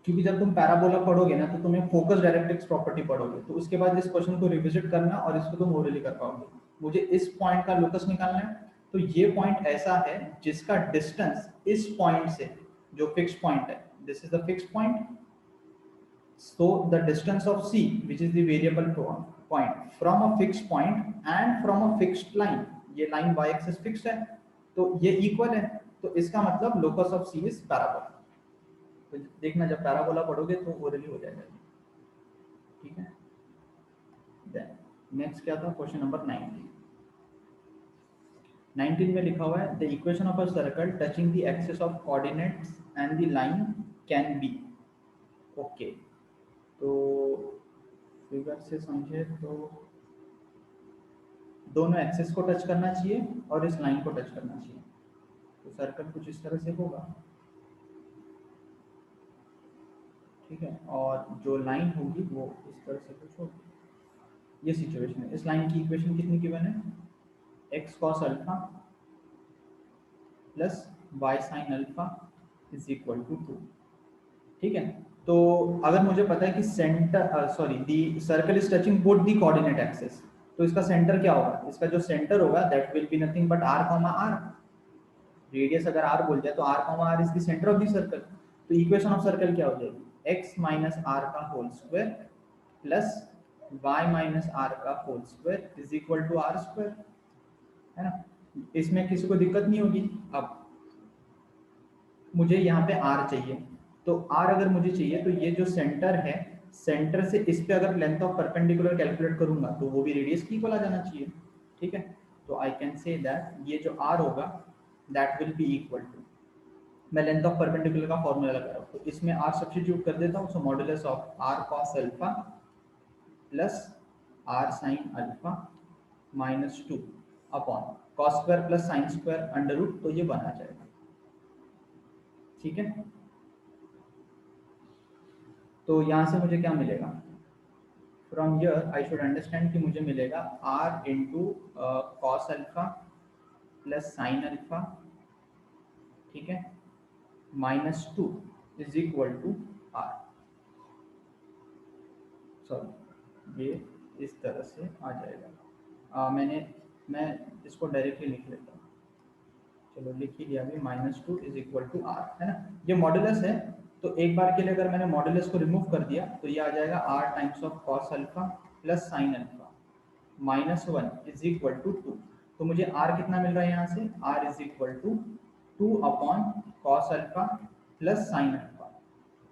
[SPEAKER 1] क्योंकि जब तुम पैराबोला पढ़ोगे ना तो तुम्हें फोकस डायरेक्ट्रिक्स प्रॉपर्टी पढ़ोगे, तो उसके बाद इस क्वेश्चन को रिविजिट करना और इसको तुम ओरली कर पाओगे। मुझे इस पॉइंट का लोकस निकालना है, तो ये पॉइंट ऐसा है जिसका डिस्टेंस इस पॉइंट से, जो फिक्स पॉइंट है, this is the fix point, so the distance of c which is the variable point from a fixed point and from a fixed line, ये लाइन y एक्सिस फिक्स्ड है तो ये इक्वल है, तो इसका मतलब locus of c is parabola, तो देखना जब पैराबोला पढ़ोगे तो ओरली हो जाएगा, ठीक है। देन नेक्स्ट क्या था, क्वेश्चन नंबर 19 में लिखा हुआ है the equation of a circle touching the axis of coordinates and the line can be, okay, तो फिगर से समझे तो दोनों एक्सिस को टच करना चाहिए और इस लाइन को टच करना चाहिए, तो सर्कल कुछ इस तरह से होगा, ठीक है, और जो लाइन होगी वो इस तरह से कुछ होगी, ये सिचुएशन है। इस लाइन की इक्वेशन कितनी गिवन है, x cos alpha plus y sin alpha is equal to 2, ठीक है। तो अगर मुझे पता है कि centre sorry the circle is touching both the coordinate axis, तो इसका सेंटर क्या होगा, इसका जो सेंटर होगा that will be nothing but r, r, radius अगर r बोल दिया तो r, r is the centre of the circle, तो इक्वेशन ऑफ सर्कल क्या हो जाएगी, x माइनस आर का whole square plus y minus r का whole square is equal to r square, है ना। इसमें किसी को दिक्कत नहीं होगी। अब मुझे यहाँ पे r चाहिए, तो r अगर मुझे चाहिए तो ये जो सेंटर है, सेंटर से इस पे अगर लेंथ ऑफ परपेंडिकुलर कैलकुलेट करूंगा तो वो भी रेडियस की इक्वल आ जाना चाहिए, ठीक है। तो आई कैन से दैट ये जो r होगा that will be equal to, मैं लेंथ ऑफ परपेंडिकुलर का फॉर्मूला लगा रहा हूँ तो इसमें r सब्स्टिट्यूट कर देता हूँ। So modulus of r cos alpha plus r sin alpha minus 2 upon cos square plus sin square under root, तो ये बना जाएगा, ठीक है। तो यहाँ से मुझे क्या मिलेगा, from here I should understand कि मुझे मिलेगा r into cos alpha plus sine alpha, ठीक है, minus 2 is equal to r, sorry ये इस तरह से आ जाएगा। मैं इसको डायरेक्टली लिख लेता हूँ, चलो लिख ही दिया अभी, minus 2 is equal to r, है ना। ये मॉडुलस है तो एक बार के लिए अगर मैंने मॉडुलस को रिमूव कर दिया तो ये आ जाएगा r times of cos alpha plus sine alpha minus 1 is equal to 2। तो मुझे r कितना मिल रहा है यहाँ से, r is equal to 2 upon cos alpha plus sine alpha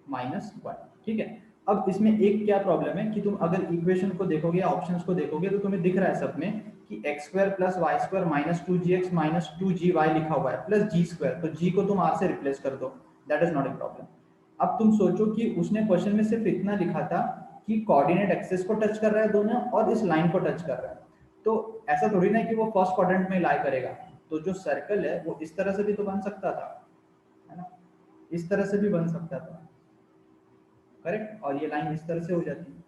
[SPEAKER 1] minus 1, ठीक है। अब इसमें एक क्या प्रॉब्लम है कि तुम अगर इक्वेशन को देखोगे या ऑप्शंस को देखोगे तो तुम्हें दिख रहा है सब में कि x square plus Y square minus 2gx minus 2gy लिखा हुआ है प्लस जी स्क्वायर, तो जी को तुम r से रिप्लेस कर दो, that is not a problem. अब तुम सोचो कि उसने क्वेश्चन में सिर्फ इतना लिखा था कि कोऑर्डिनेट एक्सिस को टच कर रहा है दोनों और इस लाइन को टच कर रहा है, तो ऐसा थोड़ी ना कि वो फर्स्ट क्वाड्रेंट में लाई करेगा। तो जो सर्कल है वो इस तरह से भी तो बन सकता था, है ना, इस तरह से भी बन सकता था, करेक्ट, और ये लाइन इस तरह से हो जाती है,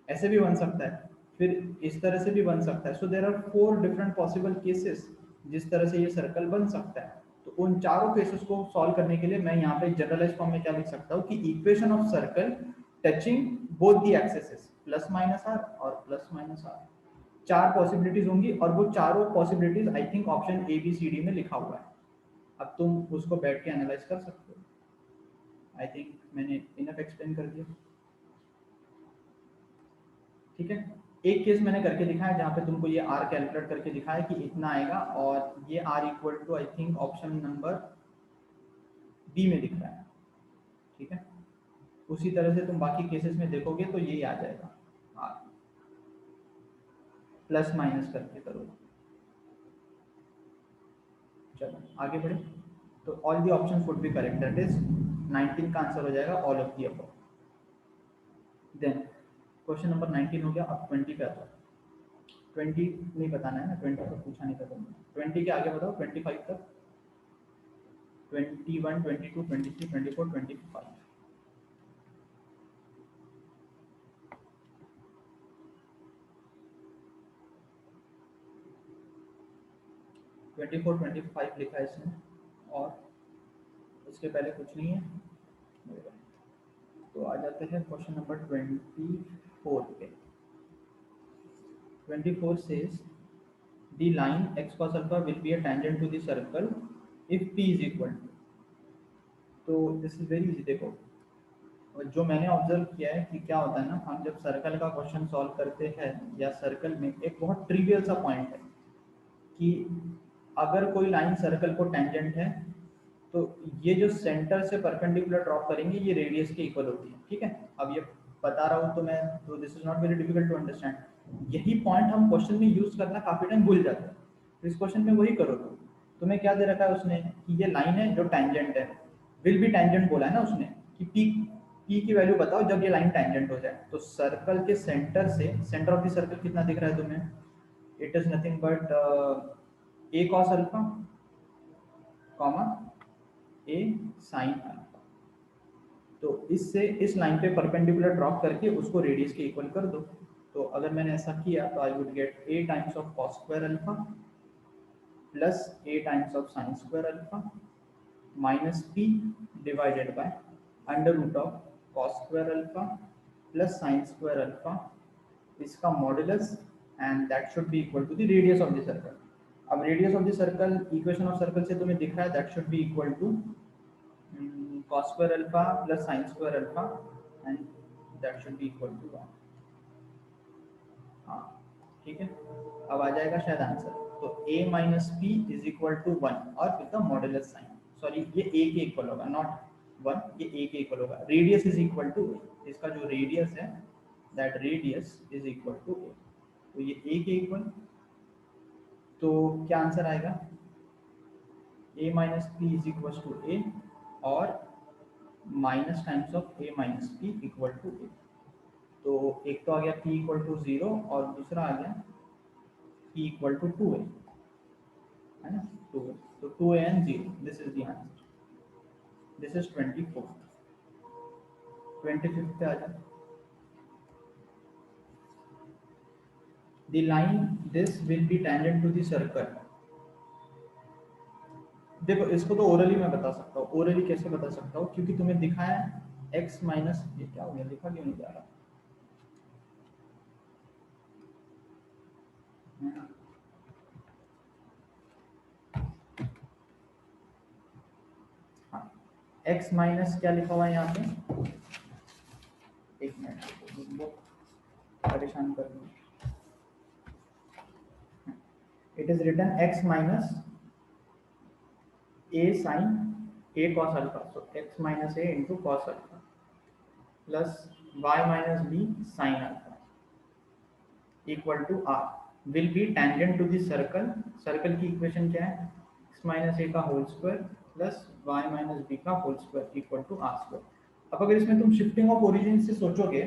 [SPEAKER 1] ऐसे भी बन सकता है, फिर इस तरह से भी बन सकता है। So there are 4 different possible cases जिस तरह से ये सर्कल बन सकता है। तो उन चारों केसेस को सॉल्व करने के लिए मैं यहाँ पे जनरलाइज फॉर्म में क्या लिख सकता हूँ कि equation of circle touching both the axis plus minus r और प्लस माइनस आर, 4 पॉसिबिलिटीज होंगी और वो चारों possibilities I think option A B C D में लिखा हुआ है। अब तुम उसको बैठ के एनालाइज कर सकते हो। आई थिंक मैंने इनफ एक्सप्लेन कर दिया, ठीक है। एक केस मैंने करके दिखाया जहाँ पे तुमको ये r कैलकुलेट करके दिखाया कि इतना आएगा और ये r equal to I think option number B में दिख रहा है, ठीक है। उसी तरह से तुम बाकी केसेस में देखोगे तो यही आ जाएगा, r प्लस माइनस करके करो। चलो आगे बढ़े, तो all the options would be correct, that is 19 का आंसर हो जाएगा all of the above. Then question number 19 हो गया, अब 20 पे आता है। 20 नहीं बताना है ना, 20 तो पूछा नहीं था तुमने, 20 के आगे बताओ 25 तक, 21, 22, 23, 24, 25। 24, 25 लिखा है इसमें और इसके पहले कुछ नहीं है। तो आ जाते हैं क्वेश्चन नंबर 24 पे। 24 says the line x cos alpha will be a tangent to the circle if p is equal to, तो दिस इज वेरी इजी। देखो जो मैंने ऑब्जर्व किया है कि क्या होता है ना, हम जब सर्कल का क्वेश्चन सॉल्व करते हैं या सर्कल में एक बहुत ट्रिवियल सा पॉइंट है कि अगर कोई लाइन सर्कल को टेंजेंट है तो ये जो सेंटर से परपेंडिकुलर ड्रॉप करेंगे ये रेडियस के इक्वल होती है, ठीक है। अब ये बता रहा हूँ तो मैं, तो this is not very difficult to understand. यही पॉइंट हम क्वेश्चन में यूज करना काफी टाइम भूल जाते हैं, तो इस क्वेश्चन में वही करो। तो तुम्हें क्या दे रखा है उसने कि ये लाइन है जो टेंजेंट है, विल बी टेंजेंट बोला है ना उसने कि पी की वैल्यू बताओ जब ये लाइन टेंजेंट हो जाए। तो सर्कल के सेंटर से, सेंटर ऑफ द सर्कल कितना दिख रहा है तुम्हें, it is nothing but a cos alpha comma a sin alpha. तो इससे इस लाइन पे परपेंडिकुलर ड्रॉप करके उसको रेडियस के इक्वल कर दो। तो अगर मैंने ऐसा किया तो I would get a times of cos square alpha plus a times of sin square alpha minus p divided by under root of cos square alpha plus sin square alpha, इसका modulus, and that should be equal to the radius of the circle. अब radius of the circle equation of circle से तुम्हें दिख रहा है that should be equal to cos square alpha plus sin square alpha and that should be equal to 1. हाँ ठीक है, अब आ जाएगा शायद आंसर। तो a minus p is equal to 1 और फिर द मॉडुलस साइन, सॉरी ये a के इक्वल होगा, नॉट 1, ये a के इक्वल होगा। Radius is equal to a, इसका जो रेडियस है that radius is equal to a, तो ये a के इक्वल, तो क्या आंसर आएगा? a minus p is equal to a और minus times of a minus p equal to a। तो एक तो आ गया p इक्वल टू 0 और दूसरा आ गया p इक्वल टू 2a, है ना, 2a, तो 2a and 0, this is the answer. This is 24th। 25th पे आ जाए। The line this will be tangent to the circle। देखो इसको तो ओरली मैं बता सकता हूँ। ओरली कैसे बता सकता हूँ? क्योंकि तुम्हें दिखाया x माइनस, ये क्या हो गया, लिखा क्यों नहीं जा रहा? हाँ, x माइनस क्या लिखा हुआ है यहाँ पे? एक मिनट, परेशान कर दूँ। It is written x minus a sin a cos alpha, so x minus a into cos alpha plus y minus b sin alpha equal to r will be tangent to the circle। Circle की इक्वेशन क्या है? x minus a का whole square plus y minus b का whole square equal to r square. अब अगर इसमें तुम शिफ्टिंग ऑफ ओरिजिन से सोचोगे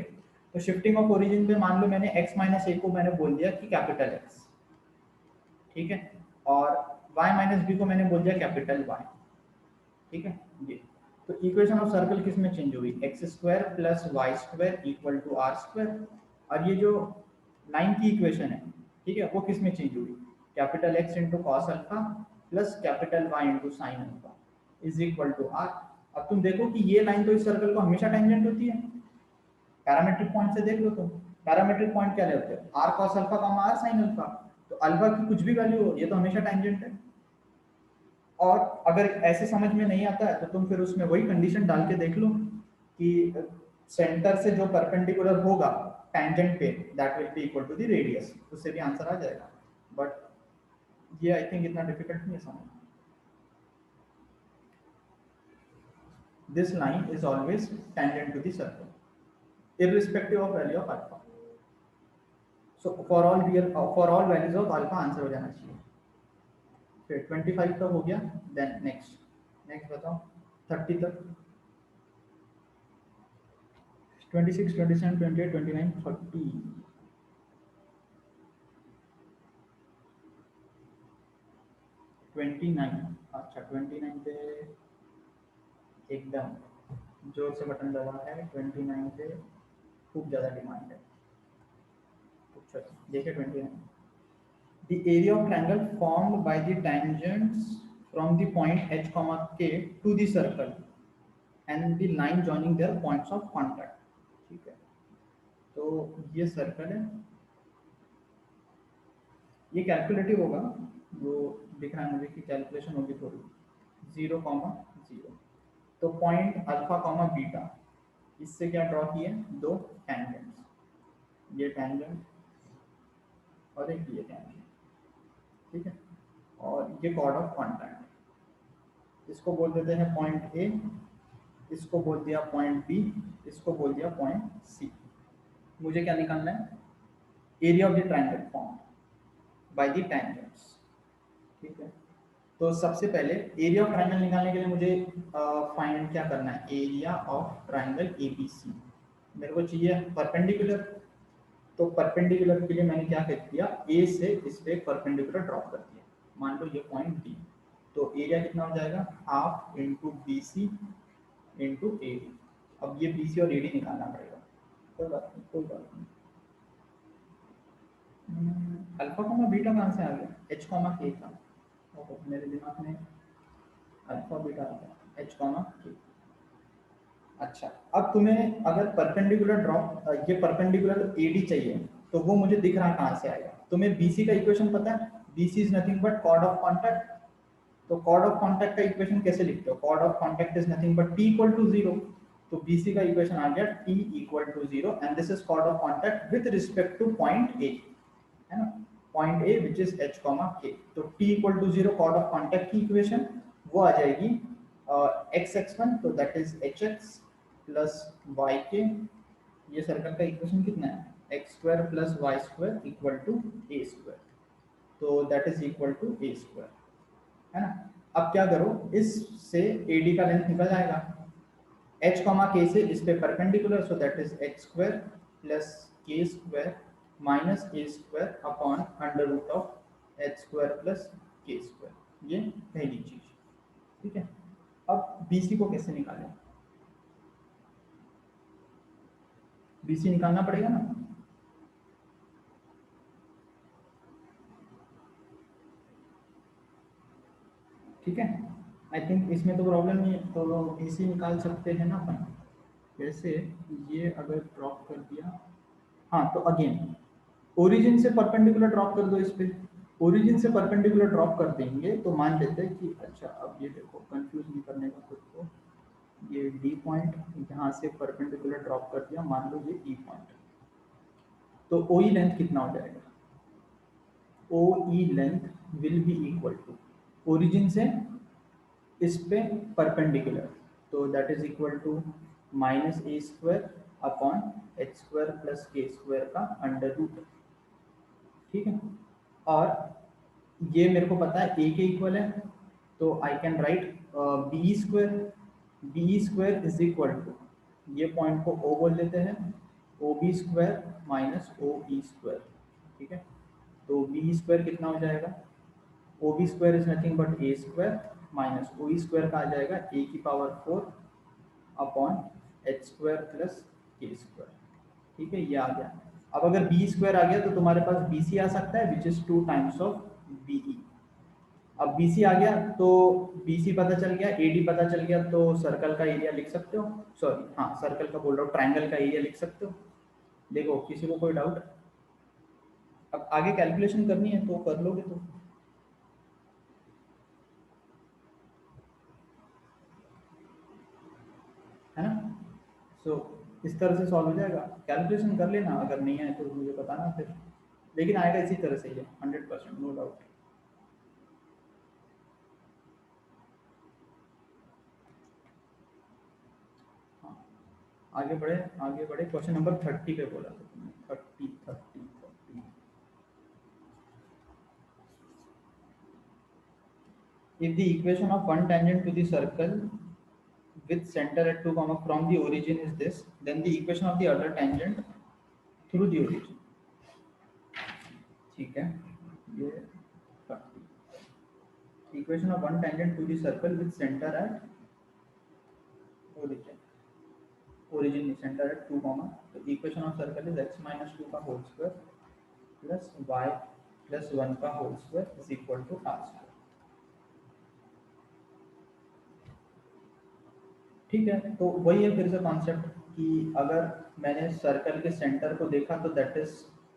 [SPEAKER 1] तो शिफ्टिंग ऑफ ओरिजिन पे मान लो मैंने x minus a को मैंने बोल दिया कि कैपिटल x, ठीक है, और y minus b को मैंने बोल दिया कैपिटल y, ठीक है। ये तो इक्वेशन ऑफ सर्कल किस में चेंज हुई? X square plus Y square equal to r square, और ये जो लाइन की इक्वेशन है, ठीक है, वो किस में चेंज हुई? Capital X into cos alpha plus capital Y into sine alpha is equal to r. अब तुम देखो कि ये लाइन तो इस सर्कल को हमेशा टेंजेंट होती है, पैरामीट्रिक पॉइंट से देख लो तुम। पैरामीट्रिक पॉइंट क्या लेते हो? आर कॉस अल्फा का आर साइन अल्फा, तो अल्फा की कुछ भी वैल्यू हो, ये तो हमेशा टेंजेंट है। और अगर ऐसे समझ में नहीं आता है तो तुम फिर उसमें वही कंडीशन डाल के देख लो कि सेंटर से जो परपेंडिकुलर होगा टेंजेंट पे that will be equal to the radius, उससे भी आंसर आ जाएगा। बट ये आई थिंक इतना डिफिकल्ट नहीं है समझ। This line is always tangent to the circle irrespective of value of alpha. So for all values of alpha answer हो जाना चाहिए। फिर 25 तक हो गया, देन नेक्स्ट बताओ 30 तक। 26, 27, 28, 29, 30। 29, अच्छा 29 पे एकदम जोर से बटन दबा है। 29 पे खूब ज़्यादा डिमांड है। अच्छा देखिए 29, the area of triangle formed by the tangents from the point h comma k to the circle and the line joining their points of contact, ठीक है। तो ये सर्कल है, ये कैलकुलेटिव होगा, वो दिख रहा है मुझे कि कैलकुलेशन होगी थोड़ी। 0, 0, तो पॉइंट अल्फा कॉमा बीटा, इससे क्या ड्रॉ किए? दो टैंजेंट्स, ये टैंजेंट और एक ये टैंजेंट, ठीक है, और ये कॉर्ड ऑफ कॉन्टैक्ट। इसको बोल देते हैं पॉइंट ए, इसको बोल दिया पॉइंट बी, इसको बोल दिया पॉइंट सी। मुझे क्या निकालना है? Area of the triangle form by the tangents, ठीक है। तो सबसे पहले एरिया ऑफ ट्रायंगल निकालने के लिए मुझे फाइंड क्या करना है? Area of triangle ABC. मेरे को चाहिए परपेंडिकुलर, तो परपेंडिकुलर के लिए मैंने क्या कर दिया? ए से इस पे परपेंडिकुलर ड्रॉप कर दिया। मान लो ये पॉइंट डी, तो एरिया कितना हो जाएगा? Half into B C into A D. अब ये बी सी और ए डी निकालना पड़ेगा। कोई बात नहीं, कोई बात नहीं। अल्फा कॉमा बीटा कहाँ से आ गया? एच कॉमा के का, मेरे दिमाग में अल्फा बीटा आ गया, एच कॉमा के। अच्छा, अब तुम्हें अगर परपेंडिकुलर ड्रॉप, ये परपेंडिकुलर एडी चाहिए, तो वो मुझे दिख रहा है कहाँ से आएगा? तुम्हें बीसी का इक्वेशन पता है? BC is nothing but chord of contact. तो कॉर्ड ऑफ कॉन्टैक्ट का इक्वेशन कैसे लिखते हो? Chord of contact is nothing but T equal to 0। तो BC का इक्वेशन आ गया T equal to 0 and this is chord of contact with respect to point A, है ना, point A which is H, K। तो T equal to 0 chord of contact की इक्वेशन वो आ जाएगी x(x1) तो that is hx plus yk। ये सर्कल का इक्वेशन कितना है? x square plus Y square equal to a square, तो that is equal to a square, है ना। अब क्या करो, इससे AD का लेंथ निकल जाएगा h, k से इस पे perpendicular, so that is x square plus k square minus a square upon under root of h square plus k square, ये पहली चीज, ठीक है। अब BC को कैसे निकालें? BC निकालना पड़ेगा ना, ठीक है। आई थिंक इसमें तो प्रॉब्लम नहीं है, तो BC निकाल सकते हैं ना अपन। जैसे ये अगर ड्रॉप कर दिया, हाँ, तो अगेन ओरिजिन से परपेंडिकुलर ड्रॉप कर दो इस पे। ओरिजिन से परपेंडिकुलर ड्रॉप कर देंगे तो मान लेते हैं कि अच्छा, अब ये देखो, कंफ्यूज नहीं करने का खुद को, ये D पॉइंट यहाँ से परपेंडिकुलर ड्रॉप कर दिया, मान लो ये E पॉइंट, तो OE लेंथ कितना हो जाएगा? OE length will be equal to origin से इस पे परपेंडिकुलर, तो that is equal to minus a square upon h square plus k square का अंडर रूट, ठीक है। और ये मेरे को पता है a के इक्वल है, तो I can write B square is equal to, ये पॉइंट को o बोल देते हैं, O B square minus O E square, ठीक है। तो बी स्क्वायर कितना हो जाएगा? O B square is nothing but a square minus O E square का आ जाएगा ए की power 4 upon h square plus k square, ठीक है, ये आ गया। अब अगर बी स्क्वायर आ गया तो तुम्हारे पास बी सी आ सकता है which is 2 times of BE. अब बी सी आ गया तो बी सी पता चल गया, ए डी पता चल गया, तो सर्कल का एरिया लिख सकते हो, सॉरी हाँ सर्कल का बोल रहा हूँ, ट्राइंगल का एरिया लिख सकते हो। देखो किसी को कोई डाउट? अब आगे कैलकुलेशन करनी है तो कर लोगे तो, है ना। सो इस तरह से सॉल्व हो जाएगा, कैलकुलेशन कर लेना, अगर नहीं आए तो मुझे बताना फिर, लेकिन आएगा इसी तरह से ही, 100% नो डाउट। हाँ, आगे बढ़े, आगे बढ़े, क्वेश्चन नंबर 30 पे बोला था तुमने, 30। If the equation of one tangent to the circle with center at 2 comma from the origin is this, then the equation of the other tangent through the origin, ठीक है। ये 30 equation of one tangent to the circle with center at origin, origin is center at 2 comma, तो equation of circle is x minus 2 का whole square plus y plus 1 का whole square is equal to r square, ठीक है। तो वही है फिर से कॉन्सेप्ट कि अगर मैंने सर्कल के सेंटर को देखा तो दैट इज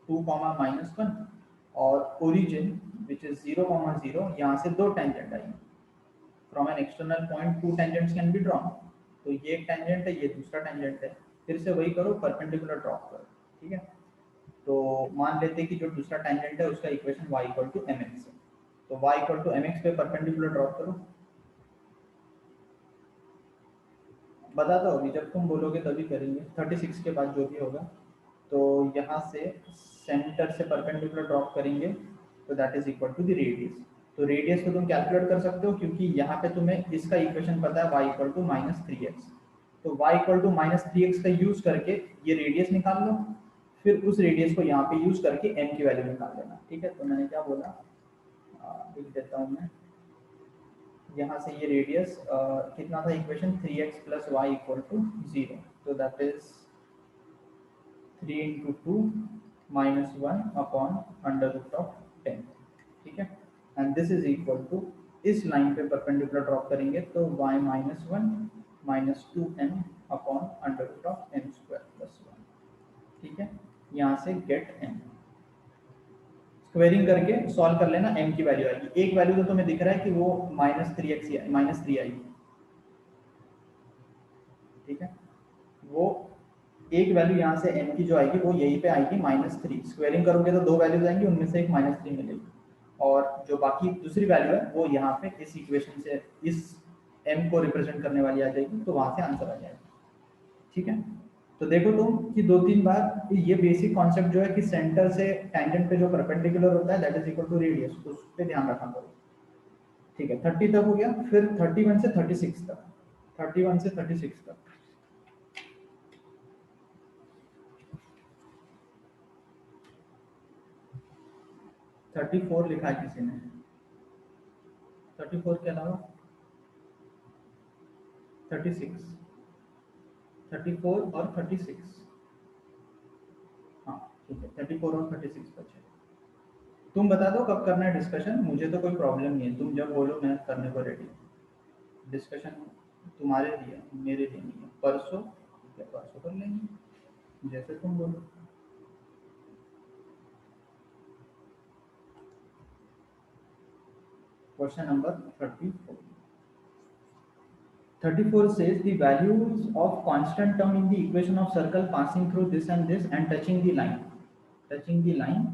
[SPEAKER 1] 2 कॉमा माइनस 1 और ओरिजिन विच इज 0 कॉमा 0, यहाँ से दो टेंजेंट आएंगे from an external point, to tangents can be drawn, तो ये एक टेंजेंट है, ये दूसरा टेंजेंट है, फिर से वही करो, परपेंडिकुलर ड्रॉप करो, ठीक है। तो मान लेते हैं कि जो दूसरा टेंजेंट है उसका equation y equal to m x है, तो y equal to m x पे परपेंडिकुलर ड्रॉप करो, बताता हूँ अभी, जब तुम बोलोगे तभी करेंगे, 36 के बाद जो भी होगा। तो यहाँ से सेंटर से परपेंडिकुलर ड्रॉप करेंगे तो that is equal to the radius, तो रेडियस को तुम कैलकुलेट कर सकते हो क्योंकि यहाँ पे तुम्हें इसका इक्वेशन पता है y equal to minus 3x, तो y equal to minus 3x का यूज करके ये रेडियस निकाल लो, फिर उस रेडियस को यहाँ पे यूज करके m की वैल्यू निकाल लेना, ठीक है। तो मैंने क्या बोला, लिख देता हूँ मैं, यहाँ से ये रेडियस कितना था, equation 3x plus y equal to 0, तो that is 3 into 2 minus 1 upon under root of 10, ठीक है। And this is equal to, इस लाइन पे परपेंडिकुलर ड्रॉप करेंगे तो y minus 1 minus 2m upon under root of m square plus 1, ठीक है। यहाँ से गेट m, स्क्वेयरिंग करके सॉल्व कर लेना, m की वैल्यू आएगी। एक वैल्यू तो तुम्हें दिख रहा है कि वो -3x -3 आएगी, ठीक है। वो एक वैल्यू यहाँ से n की जो आएगी वो यहीं पे आएगी -3। स्क्वेयरिंग करोगे तो दो वैल्यूज आएंगी, उनमें से एक -3 मिलेगी, और जो बाकी दूसरी वैल्यू है वो यहाँ पे इस इक्वेशन से इस m को रिप्रेजेंट करने वाली आ जाएगी, तो वहां से आंसर आ जाएगा, ठीक है। तो देखो तुम कि दो तीन बार ये बेसिक कॉन्सेप्ट जो है कि सेंटर से टैंजेंट पे जो परपेंडिकुलर होता है that is equal to radius, उस पे ध्यान रखना करो, ठीक है। 30 तक हो गया, फिर 31 से 36 तक, 31 से 36 तक। थर्टी फोर लिखा है किसी ने, 34 के अलावा 36, 34 और 36, हाँ ठीक है, 34 और 36 बचे। तुम बता दो कब करना है डिस्कशन, मुझे तो कोई प्रॉब्लम नहीं है, तुम जब बोलो मैं करने को रेडी। डिस्कशन तुम्हारे लिए, मेरे लिए नहीं है। परसों, ठीक है परसों कर लेंगे, जैसे तुम बोलो। Question number 34। 34 says the values of constant term in the equation of circle passing through this and this and touching the line, touching the line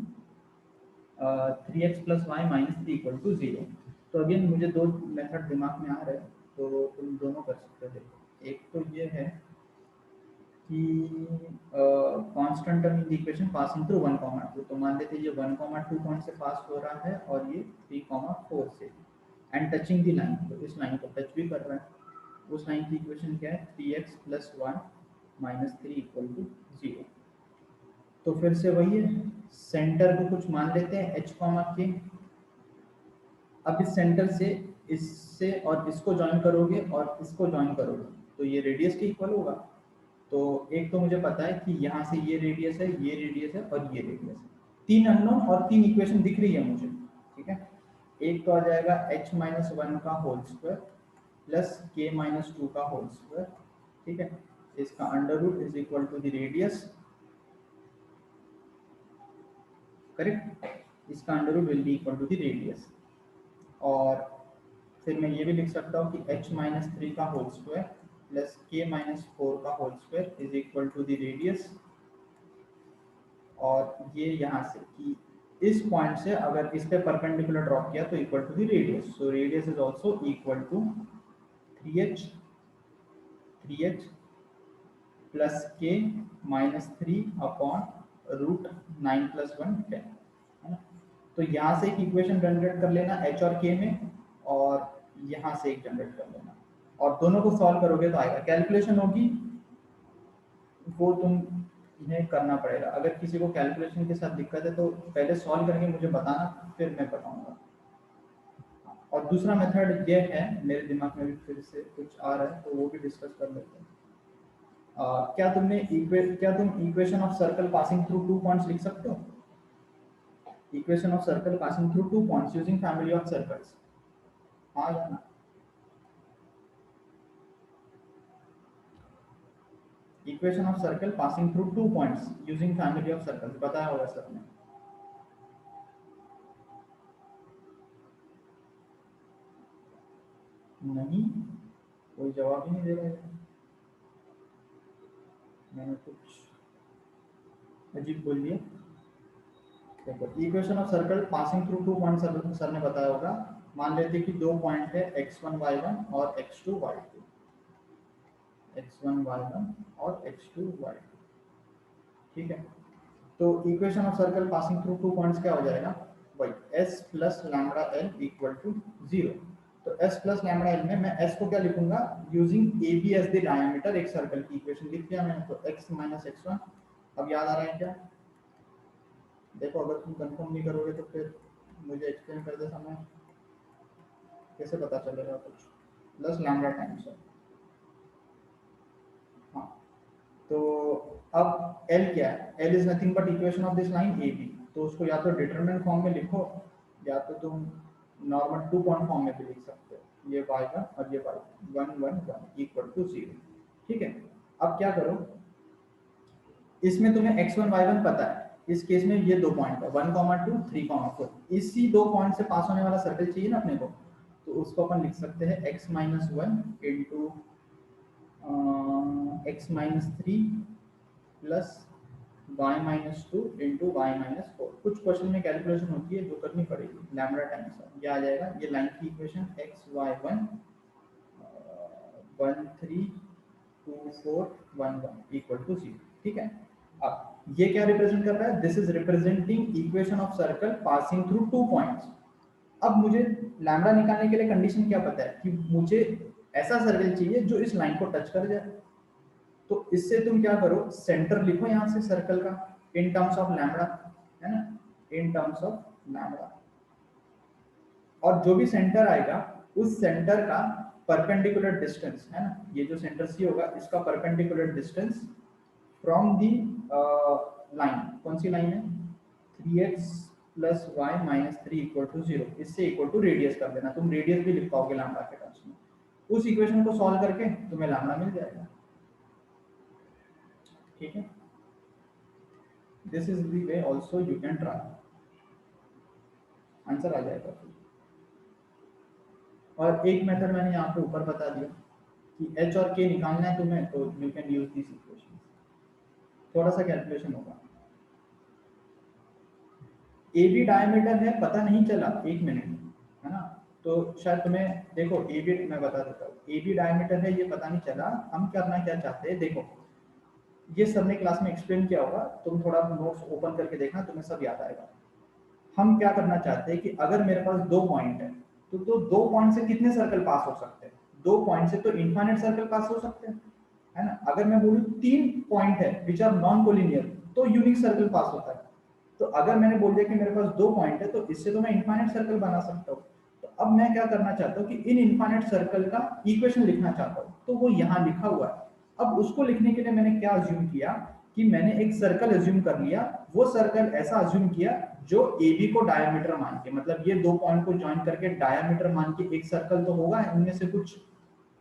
[SPEAKER 1] 3x plus y minus 3 equal to 0। तो अगेन मुझे दो मेथड दिमाग में आ रहे हैं, तो तुम दोनों कर सकते हो। देखो एक तो ये है कि constant term in the equation passing through 1,2, तो मान लेते हैं ये 1,2 पॉइंट से पास हो रहा है और ये 3,4 से, एंड टचिंग द लाइन, तो इस लाइन को टच भी कर रहा है। उस लाइन की इक्वेशन क्या है, 3x plus 1 minus 3 equal to 0। तो फिर से वही है, सेंटर को कुछ मान लेते हैं h कॉमा के। अब इस सेंटर से इससे और इसको ज्वाइन करोगे और इसको ज्वाइन करोगे तो ये रेडियस के इक्वल होगा। तो एक तो मुझे पता है कि यहाँ से ये रेडियस है, ये रेडियस है और ये रेडियस है। तीन अननोन और तीन इक्वेशन दिख रही है मुझे, ठीक है। एक तो आ जाएगा h माइनस 1 का whole square plus k minus 2 का होल स्क्वायर, ठीक है। इसका under root is equal to the radius, correct. इसका under root will be equal to the radius, और फिर मैं ये भी लिख सकता हूँ कि h माइनस 3 का whole square plus k minus 4 का whole square is equal to the radius. और ये यहाँ से कि इस पॉइंट से अगर इस पे परपेंडिकुलर ड्रॉ किया तो equal to the radius, so radius is also equal to 3h plus k minus 3 upon root 9 plus 1 10, है ना। तो यहाँ से एक इक्वेशन जनरेट कर लेना h और k में, और यहाँ से एक जनरेट कर लेना, और दोनों को सॉल्व करोगे तो आएगा। कैलकुलेशन होगी वो तुम इन्हें करना पड़ेगा। अगर किसी को कैलकुलेशन के साथ दिक्कत है तो पहले सॉल्व करके मुझे बताना, फिर मैं बताऊंगा। और दूसरा मेथड ये है, मेरे दिमाग में भी फिर से कुछ आ रहा है तो वो भी डिस्कस कर लेते हैं। क्या तुम equation of circle passing through two points लिख सकते हो? Equation of circle passing through two points using family of circles, हाँ या ना? Equation of circle passing through two points using family of circles बताया होगा सर ने। नहीं, कोई जवाब ही नहीं दे रहा है। मैंने कुछ अजीब बोल दिया। देखो equation of circle passing through two point sir ने बताया होगा। मान लेते हैं कि दो पॉइंट है x1 y1 और x2 y2, x1 y1 और x2 y2, ठीक है। तो equation of circle passing through two points क्या हो जाएगा, वही s plus lambda L equal to 0। तो s प्लस लैम्बडा एल में मैं s को क्या लिखूंगा, using A B as the diameter, एक सर्कल की इक्वेशन लिख दिया मैंने। तो x माइनस x1, अब याद आ रहा है क्या? देखो अगर तुम कंफर्म नहीं करोगे तो फिर मुझे एक्सप्लेन करते समय कैसे पता चलेगा कुछ। प्लस लैम्बडा टाइम्स है, हाँ। तो अब L क्या है, L is nothing but equation of this line A B. तो उसको या तो डिटरमिनेंट फॉर्म में लिखो या तो तुम नॉर्मल टू पॉइंट फॉर्म में भी लिख सकते हो। ये y1 और ये y1 1 1 1 इक्वल टू 0, ठीक है। अब क्या करो, इसमें तुम्हें x1 y1 पता है, इस केस में ये 2 पॉइंट है 1,2 3,4, इसी 2 पॉइंट से पास होने वाला सर्कल चाहिए ना अपने को, तो उसको अपन लिख सकते हैं x minus one into x minus three plus y minus two into y minus four. कुछ क्वेश्चन में कैलकुलेशन होती है जो करनी पड़ेगी, लैम्बडा टाइम्स ये आ जाएगा, ये लाइन की equation x y one 1,3,2,4,1,1 equal to 0। ठीक है, अब ये क्या रिप्रेजेंट कर रहा है, this is representing equation of circle passing through 2 points. अब मुझे लैम्बडा निकालने के लिए कंडीशन क्या पता है कि मुझे ऐसा सर्कल चाहिए जो इस लाइन को टच कर जाए। तो इससे तुम क्या करो, सेंटर लिखो यहां से सर्कल का इन टर्म्स ऑफ लैम्बडा, है ना, इन टर्म्स ऑफ लैम्बडा, और जो भी सेंटर आएगा उस सेंटर का परपेंडिकुलर डिस्टेंस, है ना, ये जो सेंटर सी होगा इसका perpendicular distance from the line, कौन सी लाइन है, 3x plus y minus three equal to zero, इससे इक्वल टू रेडियस कर देना, तुम रेडियस भी लिख पाओगे लैम्बडा के टर्म्स में। उस इक्वेशन को सॉल्व करके तुम्हें लैम्बडा मिल जाएगा। ठीक है, this is the way also you can try, answer आ जाएगा। और एक मेथड मैंने यहाँ पे ऊपर बता दिया कि h और k निकालना है तुम्हें, तो you can use this equation, थोड़ा सा कैलकुलेशन होगा। ए बी डायमीटर है, पता नहीं चला, एक मिनट, है ना, तो शायद तुम्हें देखो ए बी, मैं बता देता हूँ, ए बी डायमीटर है ये पता नहीं चला, हम करना क्या चाहते हैं, देखो ये सब ने क्लास में एक्सप्लेन किया होगा, तुम थोड़ा नोट्स ओपन करके देखना, तुम्हें सब याद आएगा। हम क्या करना चाहते हैं कि अगर मेरे पास 2 पॉइंट है तो 2 पॉइंट से कितने सर्कल पास हो सकते हैं, 2 पॉइंट से तो इनफाइनाइट सर्कल पास हो सकते हैं, है ना। अगर मैं बोलूं 3 पॉइंट है विच आर नॉन कोलिनियर, तो यूनिक सर्कल पास होता है। तो अगर मैंने बोल दिया कि मेरे पास 2 पॉइंट है तो इससे तो मैं इनफाइनाइट सर्कल बना सकता हूँ। तो अब मैं क्या करना चाहता हूँ कि इन इनफाइनाइट सर्कल का इक्वेशन लिखना चाहता हूँ, तो वो यहाँ लिखा हुआ है। अब उसको लिखने के लिए मैंने क्या अज्यूम किया कि मैंने एक सर्कल अज्यूम कर लिया, वो सर्कल ऐसा अज्यूम किया जो ए बी को डायमीटर मान के, मतलब ये 2 पॉइंट को ज्वाइन करके डायमीटर मान के एक सर्कल तो होगा इनमें से कुछ,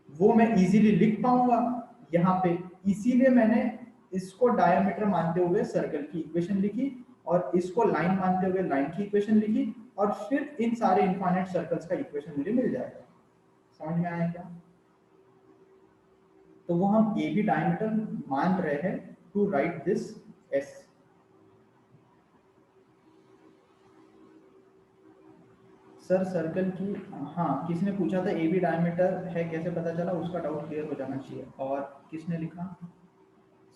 [SPEAKER 1] वो मैं इजीली लिख पाऊंगा यहाँ पे, इसीलिए मैंने इसको डायमीटर मानते हुए सर्कल की इक्वेशन लिखी और इसको लाइन मानते हुए लाइन की इक्वेशन लिखी, और फिर इन सारे इनफाइनाइट सर्कल्स का इक्वेशन मुझे मिल जाएगा। समझ में आया क्या? तो वो हम ए बी डायमीटर मान रहे हैं to write this S. Sir circle की, हाँ किसी ने पूछा था ए बी डायमीटर है कैसे पता चला, उसका डाउट क्लियर हो जाना चाहिए। और किसने लिखा,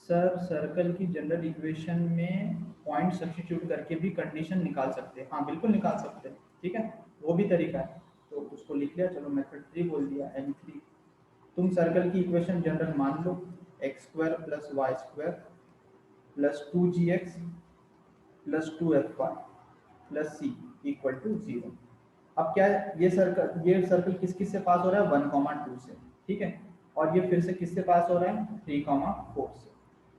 [SPEAKER 1] सर सर्कल की जनरल इक्वेशन में पॉइंट सब्स्टिट्यूट करके भी कंडीशन निकाल सकते हैं, हाँ बिल्कुल निकाल सकते हैं, ठीक है, वो भी तरीका है। तो उसको लिख लिया, चलो मेथड 3 बोल दिया, M3। तुम सर्कल की इक्वेशन जनरल मान लो, X square plus Y square plus 2gx plus 2fy plus C equal to 0। अब क्या है, ये सर्कल किस किस से पास हो रहा है, 1,2 से, ठीक है, और ये फिर से किससे पास हो रहा है, 3,4 से।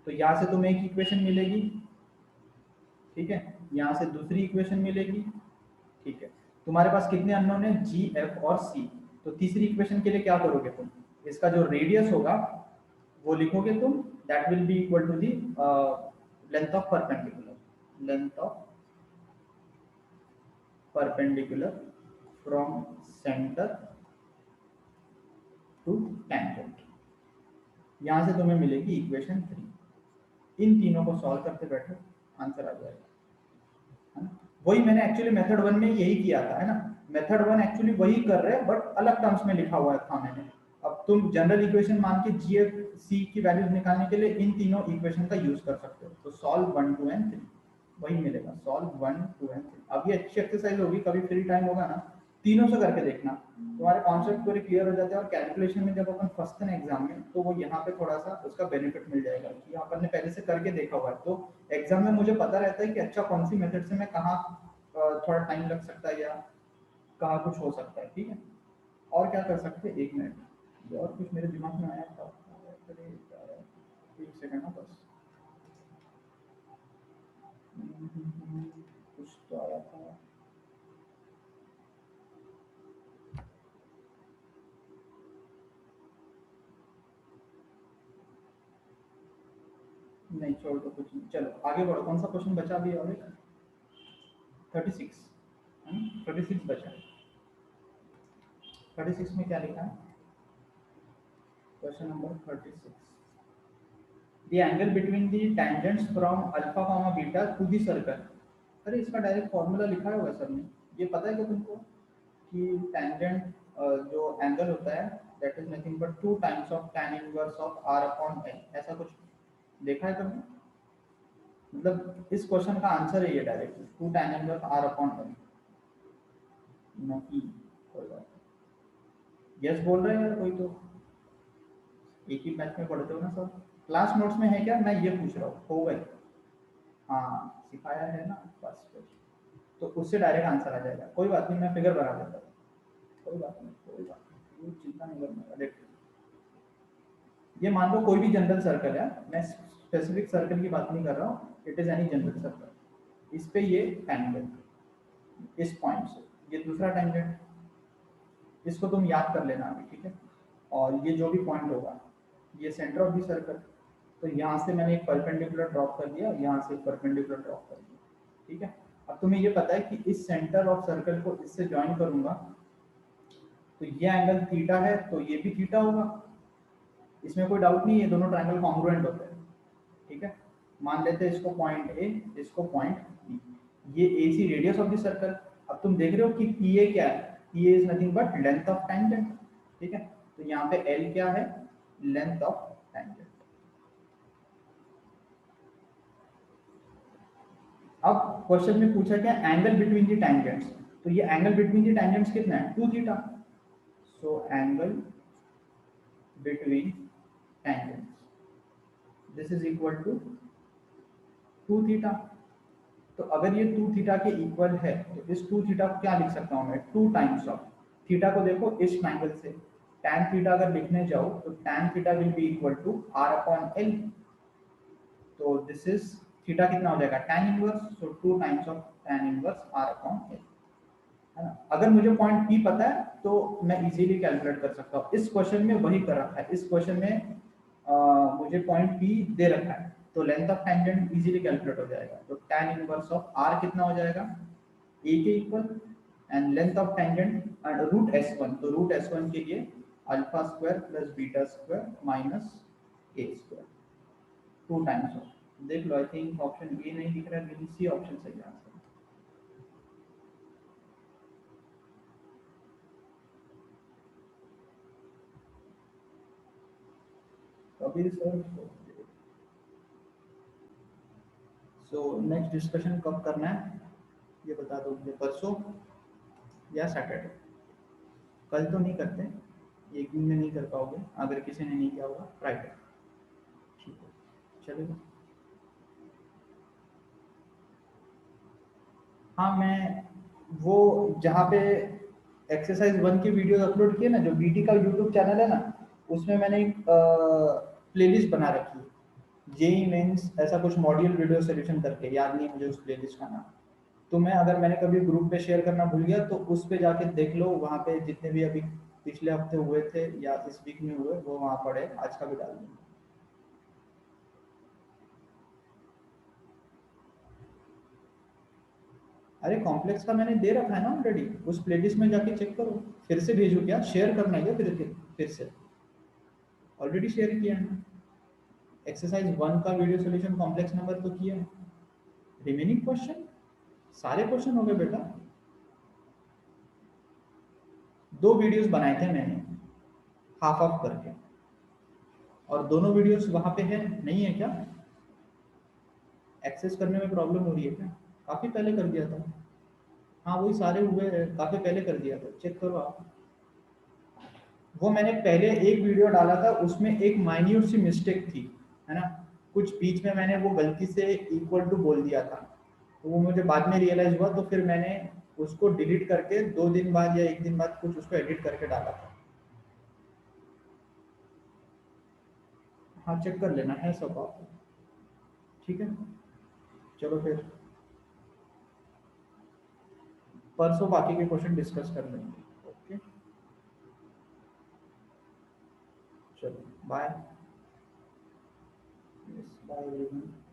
[SPEAKER 1] तो यहाँ से तुम्हें एक इक्वेशन मिलेगी, ठीक है, यहाँ से दूसरी इक्वेशन मिलेगी, ठीक है। तुम्हारे पास कितने अननोन है, जी एफ और सी। तो तीसरी इक्वेशन के लिए क्या करोगे तुम, इसका जो रेडियस होगा वो लिखोगे तुम, that will be equal to the length of perpendicular, length of perpendicular from centre to tangent. यहाँ से तुम्हें मिलेगी इक्वेशन 3। इन तीनों को सॉल्व करते बैठो, आंसर आ जाएगा, है ना। वही मैंने एक्चुअली मेथड 1 में यही किया था, है ना, मेथड 1 एक्चुअली वही कर रहे हैं बट अलग टर्म्स में लिखा हुआ था मैंने। अब तुम जनरल इक्वेशन मान के जी एफ सी की वैल्यूज निकालने के लिए इन तीनों इक्वेशन का यूज कर सकते हो। तो सॉल्व 1 2 एंड 3, वही मिलेगा, सॉल्व 1 2 एंड 3। अब ये अच्छी एक्सरसाइज होगी, कभी फ्री टाइम होगा ना तीनों से करके देखना, तुम्हारे कॉन्सेप्ट पूरे क्लियर हो जाते हैं। और कैलकुलेशन में जब अपन फंसते हैं एग्जाम में, तो वो यहाँ पे थोड़ा सा उसका बेनिफिट मिल जाएगा कि अपन ने पहले से करके देखा हुआ है, तो एग्जाम में मुझे पता रहता है कि अच्छा कौन सी मेथड से मैं कहाँ थोड़ा टाइम लग सकता है या कहाँ कुछ हो सकता है, ठीक है। और क्या कर सकते हैं, एक मिनट, और कुछ मेरे दिमाग में आया था, अरे यार, एक सेकंड ना बस, कुछ तो आया था, नहीं छोड़ दो, कुछ नहीं, चलो आगे बढ़ो। कौन सा क्वेश्चन बचा अभी? और 36, 36 बचा। 36 में क्या लिखा है? Question number 36, the angle between the tangents from alpha comma beta to the circle। अरे इसका डायरेक्ट फॉर्मूला लिखा होगा सर ने, ये पता है क्या तुमको कि टेंजेंट जो एंगल होता है that is nothing but 2 times of tan inverse of r upon l, ऐसा कुछ देखा है तुमने? मतलब इस क्वेश्चन का आंसर है ये direct 2 tan inverse r upon l। नहीं, कोई बात नहीं, यस बोल रहे हैं यार कोई तो, एक ही बैच में पढ़ते हो ना सब। क्लास नोट्स में है क्या? मैं ये पूछ रहा हूँ, हो गए? हाँ सिखाया है ना, बस फिर तो उससे डायरेक्ट आंसर आ जाएगा। कोई बात नहीं, मैं फिगर बना देता हूँ, कोई बात नहीं, कोई बात नहीं, चिंता नहीं करना। देख, ये मान लो कोई भी जनरल सर्कल है, मैं स्पेसिफिक सर्कल की बात नहीं कर रहा हूँ, it is any general circle. इस पे ये टेंजेंट इस पॉइंट से, ये दूसरा टेंजेंट, इसको तुम याद कर लेना अभी, ठीक है? और ये जो भी पॉइंट होगा ये सेंटर ऑफ द सर्कल, तो यहाँ से मैंने एक परपेंडिकुलर ड्रॉप कर दिया, यहाँ से एक परपेंडिकुलर ड्रॉप कर दिया, ठीक है? अब तुम्हें ये पता है कि इस सेंटर ऑफ सर्कल को इससे ज्वाइन करूंगा तो ये एंगल थीटा है, तो ये भी थीटा होगा, इसमें कोई डाउट नहीं है, दोनों ट्रायंगल कॉन्ग्रुएंट होते हैं, ठीक है? मान लेते हैं इसको पॉइंट ए, इसको पॉइंट बी, ये ए सी रेडियस ऑफ द सर्कल। अब तुम देख रहे हो कि पी ए क्या है? P A is nothing but length of tangent, ठीक है? तो यहाँ पे एल क्या है? Length of tangent. अब क्वेश्चन में पूछा क्या? एंगल बिटवीन द टेंजेंट्स, तो ये एंगल बिटवीन द टेंजेंट्स कितना है? 2 theta. So angle between tangents this is equal to 2 theta. तो अगर ये 2 थीटा के इक्वल है तो इस 2 थीटा को क्या लिख सकता हूँ मैं? 2 टाइम्स ऑफ थीटा को देखो इस ट्रायंगल से, tan थीटा अगर लिखने जाओ तो tan theta will be equal to r upon l। तो दिस इज थीटा कितना हो जाएगा? tan inverse, so 2 times of tan inverse r upon l, है ना? अगर मुझे पॉइंट P पता है तो मैं इजीली कैलकुलेट कर सकता हूँ। इस क्वेश्चन में वही कर रखा है, इस क्वेश्चन में मुझे पॉइंट P दे रखा है, तो length of tangent easily calculate हो जाएगा। तो tan इनवर्स ऑफ r कितना हो जाएगा? a के equal, and length of tangent root s1, तो रूट s1 के लिए alpha square plus beta square minus a square, 2 times of, देख लो आई थिंक ऑप्शन ए नहीं दिख रहा है, लेकिन सी ऑप्शन सही answer. Kabir sir, so next discussion कब करना है ये बता दो मुझे, परसों या सैटरडे? कल तो नहीं करते, एक दिन में नहीं कर पाओगे, अगर किसी ने नहीं किया होगा फ्राइडे, ठीक है? चलेगा। हाँ मैं वो जहाँ पे एक्सरसाइज 1 की वीडियो अपलोड किए ना, जो बीटी का यूट्यूब चैनल है ना, उसमें मैंने एक प्लेलिस्ट बना रखी है, जेई मेंस ऐसा कुछ मॉड्यूल वीडियो सोल्यूशन करके, याद नहीं मुझे उस प्लेलिस्ट का नाम। तो मैं, अगर मैंने कभी ग्रुप पे शेयर करना भूल गया तो उस पे जाके देख लो, वहाँ पे जितने भी अभी पिछले हफ्ते हुए थे या इस वीक में हुए वो वहाँ पड़े, आज का भी डाल दूंगा। अरे कॉम्प्लेक्स का मैंने दे रखा है ना ऑलरेडी, उस प्लेलिस्ट में जाके चेक करो। फिर से भेजू क्या? शेयर करना है क्या? फिर से ऑलरेडी शेयर किया है। एक्सरसाइज 1 का वीडियो सॉल्यूशन कॉम्प्लेक्स नंबर तो किया है, रिमेनिंग क्वेश्चन सारे क्वेश्चन हो गए बेटा। 2 वीडियोस बनाए थे मैंने हाफ ऑफ करके, और दोनों वीडियोस वहाँ पे है, नहीं है क्या? एक्सेस करने में प्रॉब्लम हो रही है क्या? काफ़ी पहले कर दिया था। हाँ वही सारे हुए हैं, काफ़ी पहले कर दिया था, चेक करो आप। वो मैंने पहले एक वीडियो डाला था, उसमें एक माइन्यूट सी मिस्टेक थी, है ना? कुछ बीच में मैंने वो गलती से इक्वल टू बोल दिया था, तो वो मुझे बाद में रियलाइज हुआ, तो फिर मैंने उसको डिलीट करके 2 दिन बाद या 1 दिन बाद कुछ उसको एडिट करके डाला था। हाँ चेक कर लेना है सब आप, ठीक है? चलो फिर परसों बाकी के क्वेश्चन डिस्कस कर लेंगे, ओके? चलो बाय। Bye everyone.